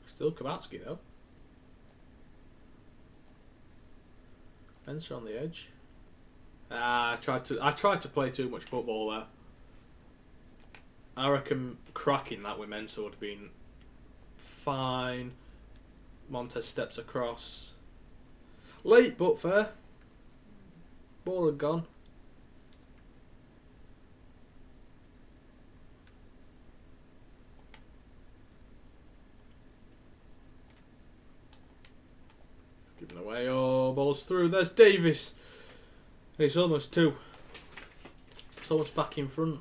Still Kabatsky though. Mensah on the edge. I tried to play too much football there. I reckon cracking that with Mensa would have been fine. Montez steps across. Late but fair. Ball had gone. It's given away. Oh, ball's through. There's Davis. It's almost 2. It's almost back in front.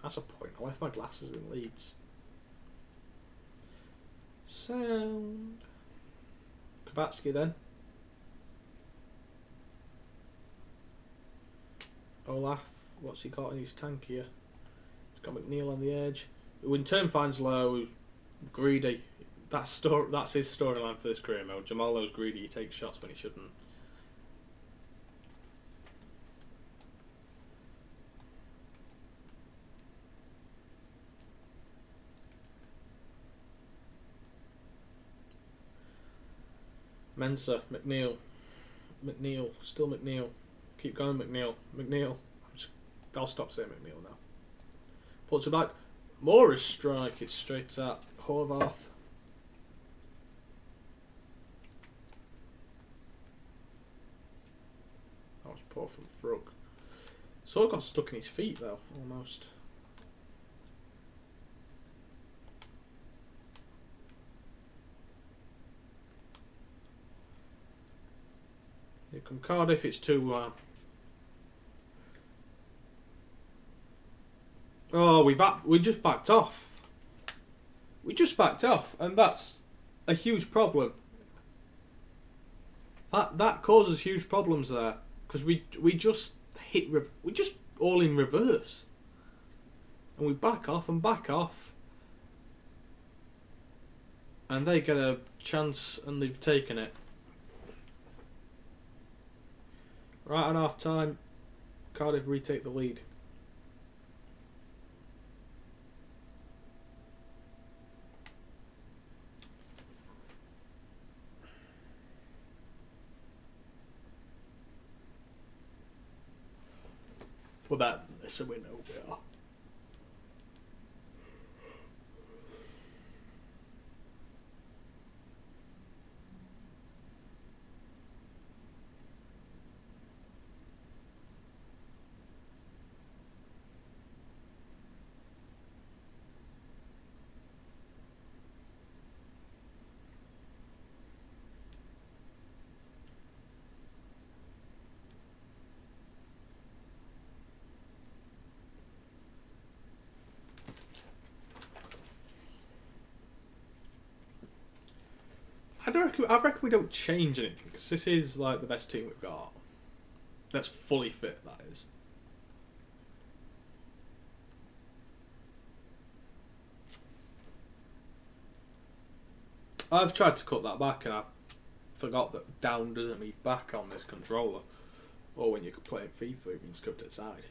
That's a point. I left my glasses in Leeds. Sound. Kabatsky then. Olaf. What's he got in his tank here? He's got McNeil on the edge. Who in turn finds Lowe. Greedy. That's his storyline for this career mode. Jamal Lowe's greedy. He takes shots when he shouldn't. Mensa, McNeil, still McNeil. Keep going, McNeil. I'll stop saying McNeil now. Puts it back. Mora's strike. It's straight at Horvath. That was poor from Frug. So got stuck in his feet though, almost. Here come Cardiff. It's 2-1. Oh, we just backed off. And that's a huge problem. That causes huge problems there because we just we just all in reverse, and we back off, and they get a chance and they've taken it. Right on half time, Cardiff retake the lead. We're better than this, so we know we are. I reckon we don't change anything because this is like the best team we've got. That's fully fit, that is. I've tried to cut that back and I forgot that down doesn't mean back on this controller. Or when you're playing FIFA, you can scope to the side.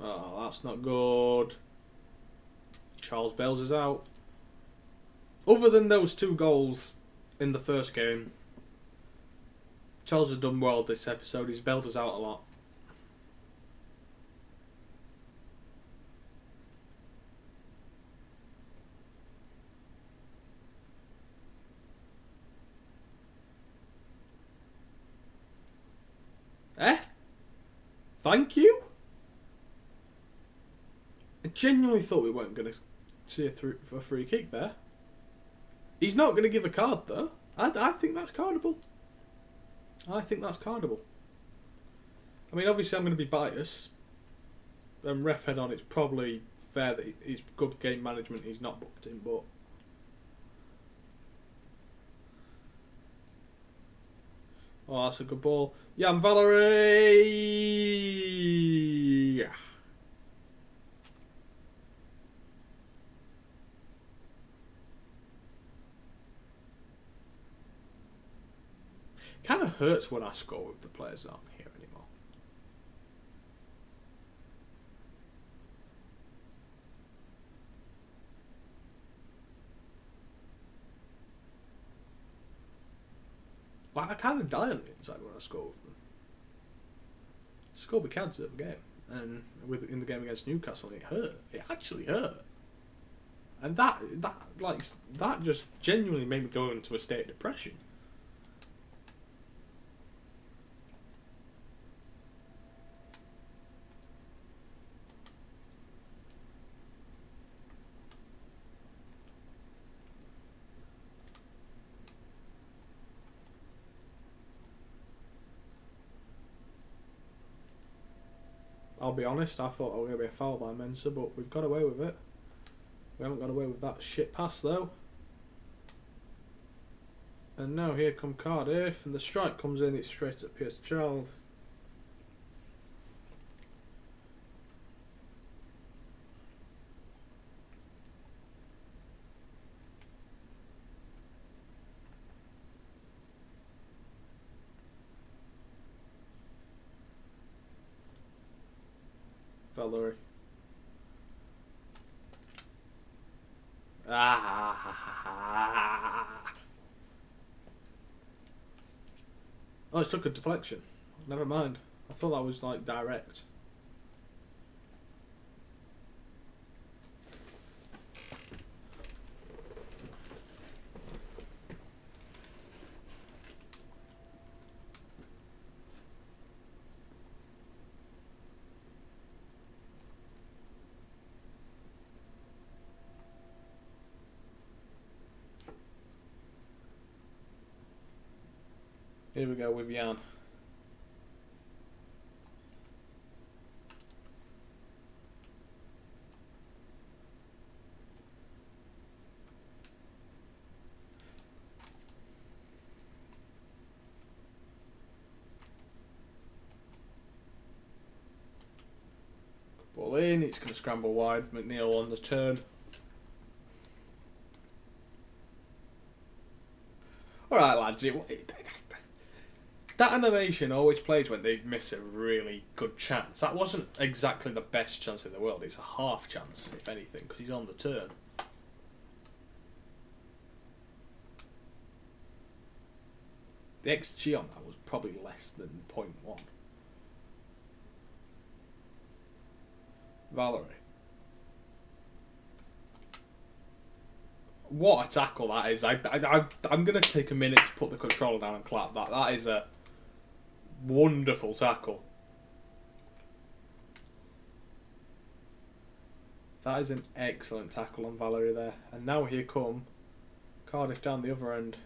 Oh, that's not good. Charles Bales is out. Other than those 2 goals in the first game, Charles has done well this episode. He's bailed us out a lot. Thank you? I genuinely thought we weren't going to see a free kick there. He's not going to give a card though. I think that's cardable. I mean, obviously I'm going to be biased. And ref head on, it's probably fair that he's good game management. He's not booked in, but oh, that's a good ball. Jan Valerie. Kind of hurts when I score with the players aren't here anymore. Like, I kind of die on the inside when I score with them. Scored with Cads at the game, and in the game against Newcastle, it hurt. It actually hurt, and that just genuinely made me go into a state of depression. I'll be honest, I thought it was going to be a foul by Mensa, but we've got away with it. We haven't got away with that shit pass, though. And now here come Cardiff, and the strike comes in, it's straight at Pierce Charles. Valerie. Oh, it's took a deflection. Never mind. I thought that was like direct. Here we go with Jan. Ball in, it's going to scramble wide. McNeil on the turn. Alright lads, that animation always plays when they miss a really good chance. That wasn't exactly the best chance in the world. It's a half chance, if anything, because he's on the turn. The XG on that was probably less than 0.1. Valerie. What a tackle that is. I'm going to take a minute to put the controller down and clap that. That is a wonderful tackle. That is an excellent tackle on Valerie there. And now here come Cardiff down the other end.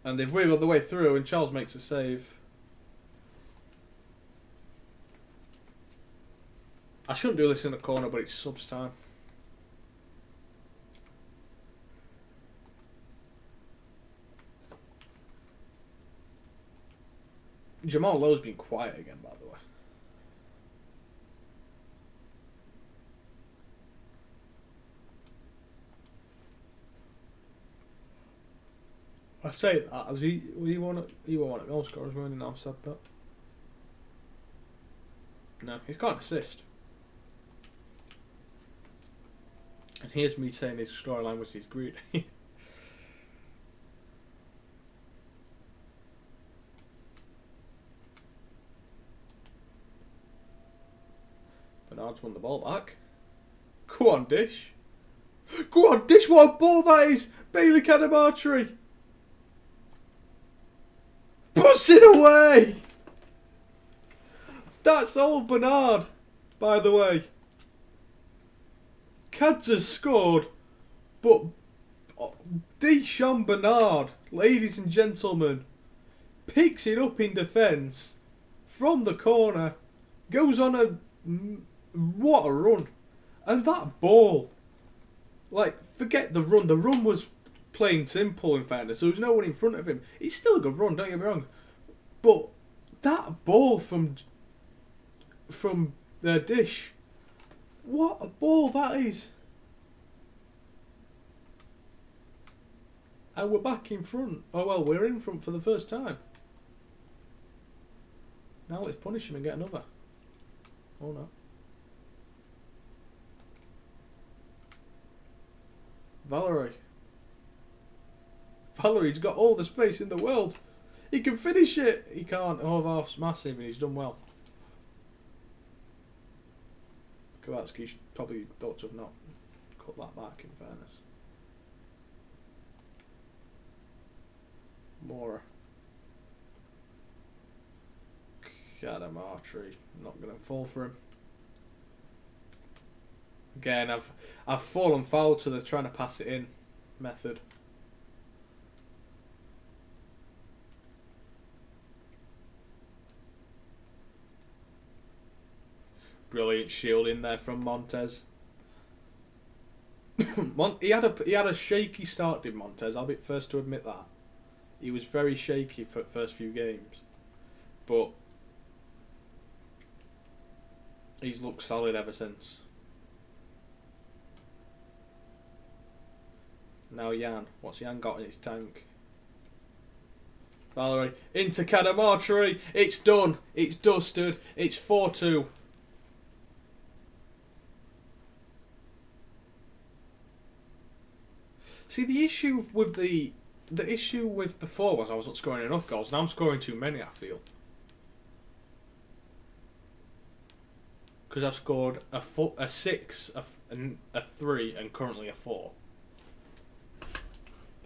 And they've wiggled the way through and Charles makes a save. I shouldn't do this in the corner, but it's subs time. Jamal Lowe's been quiet again, by the way. I say that as he won't want a goal scorer, as well, and I've said that. No, he's got an assist. And here's me saying his storyline was his greedy. Bernard's won the ball back. Go on, Dish. Go on, Dish, what a ball that is! Bailey Cadamartri. Puts it away! That's all Bernard, by the way. Cads has scored, but Deschamps Bernard, ladies and gentlemen, picks it up in defence from the corner, goes on a... What a run. And that ball, like, forget the run. The run was plain simple, in fairness. There was no one in front of him. It's still a good run, don't get me wrong. But that ball from Dish, what a ball that is. And we're back in front. Oh, well, we're in front for the first time. Now let's punish him and get another. Oh, no. Valerie. Valery's got all the space in the world. He can finish it. He can't. Horvath's massive and he's done well. Kowalski probably thought to have not cut that back, in fairness. Mora. Cadamartri. Not going to fall for him. Again, I've fallen foul to the trying to pass it in method. Brilliant shield in there from Montez. He had a shaky start, did Montez? I'll be first to admit that. He was very shaky for the first few games, but he's looked solid ever since. Now Jan. What's Jan got in his tank? Valery into Cadamartri. It's done. It's dusted. It's 4-2. See, the issue with before was I wasn't scoring enough goals. Now I'm scoring too many, I feel. Because I've scored a 6, a 3, and currently a 4.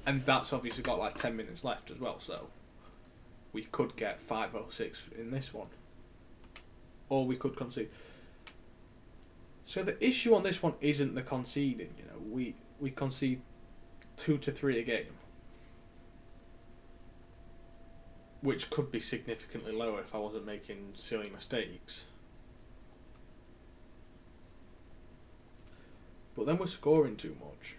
And that's obviously got like 10 minutes left as well, so we could get 5 or 6 in this one. Or we could concede. So the issue on this one isn't the conceding, you know. We concede 2 to 3 a game. Which could be significantly lower if I wasn't making silly mistakes. But then we're scoring too much.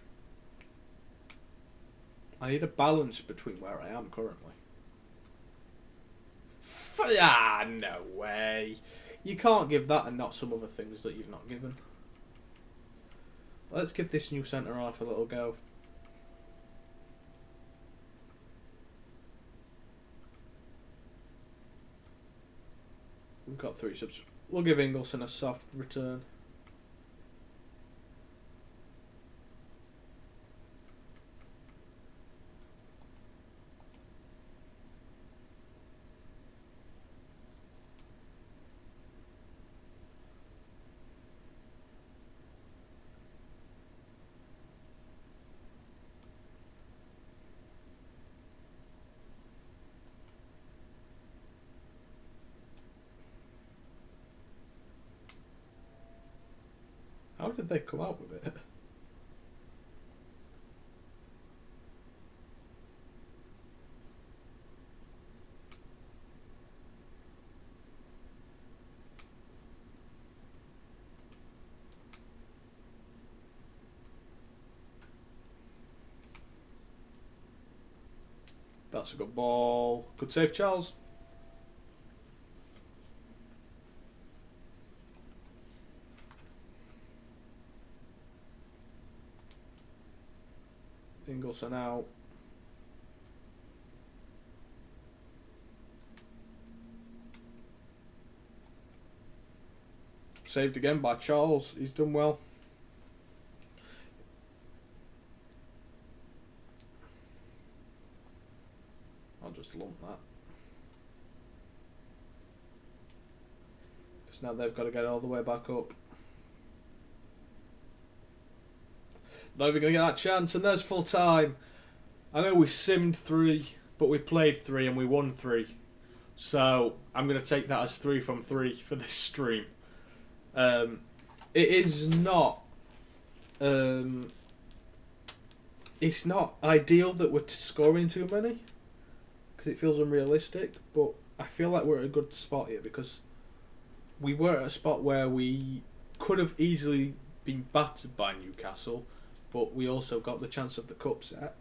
I need a balance between where I am currently. No way. You can't give that and not some other things that you've not given. Let's give this new centre half a little go. We've got 3 subs. We'll give Ingleson a soft return. How did they come out with it? That's a good ball. Good save, Charles. Ingleson out. Saved again by Charles. He's done well. I'll just lump that. Because now they've got to get all the way back up. Not even going to get that chance, and there's full time. I know we simmed 3, but we played 3 and we won 3. So I'm going to take that as 3 from 3 for this stream. It is not. It's not ideal that we're scoring too many, because it feels unrealistic. But I feel like we're at a good spot here, because we were at a spot where we could have easily been battered by Newcastle. But we also got the chance of the cup set,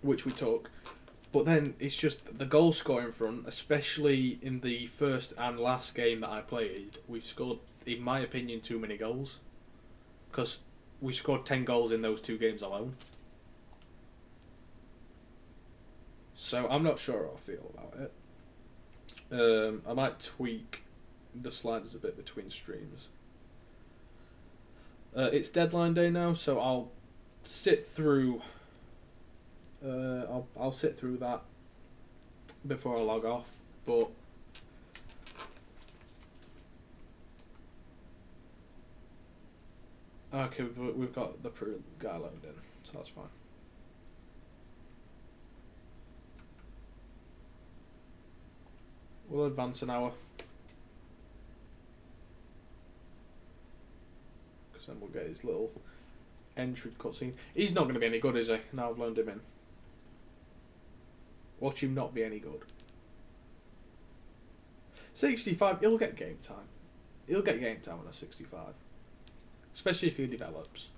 which we took. But then it's just the goal scoring front, especially in the first and last game that I played. We've scored, in my opinion, too many goals. Because we scored 10 goals in those 2 games alone. So I'm not sure how I feel about it. I might tweak the sliders a bit between streams. It's deadline day now, so I'll sit through. I'll sit through that before I log off, but okay, we've got the guy loaded in, so that's fine. We'll advance an hour, because then we'll get his little entry cutscene. He's not going to be any good, is he? Now I've loaned him in. Watch him not be any good. 65, he'll get game time. He'll get game time on a 65. Especially if he develops.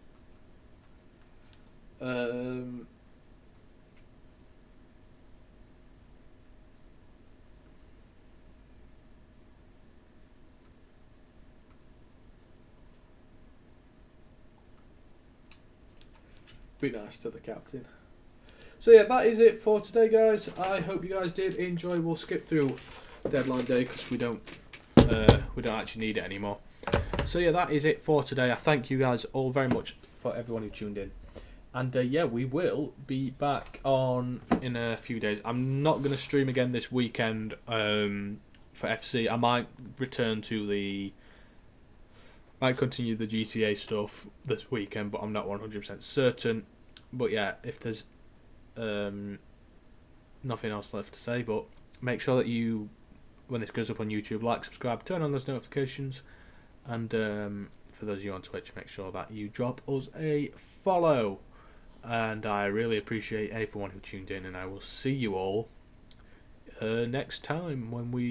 Be nice to the captain. So yeah, that is it for today, guys. I hope you guys did enjoy. We'll skip through deadline day because we don't actually need it anymore. So yeah, that is it for today. I thank you guys all very much for everyone who tuned in. And yeah, we will be back on in a few days. I'm not going to stream again this weekend for FC. I might return to might continue the GTA stuff this weekend, but I'm not 100% certain. But yeah, if there's nothing else left to say, but make sure that you, when this goes up on YouTube, like, subscribe, turn on those notifications, and for those of you on Twitch, make sure that you drop us a follow. And I really appreciate everyone who tuned in, and I will see you all next time when we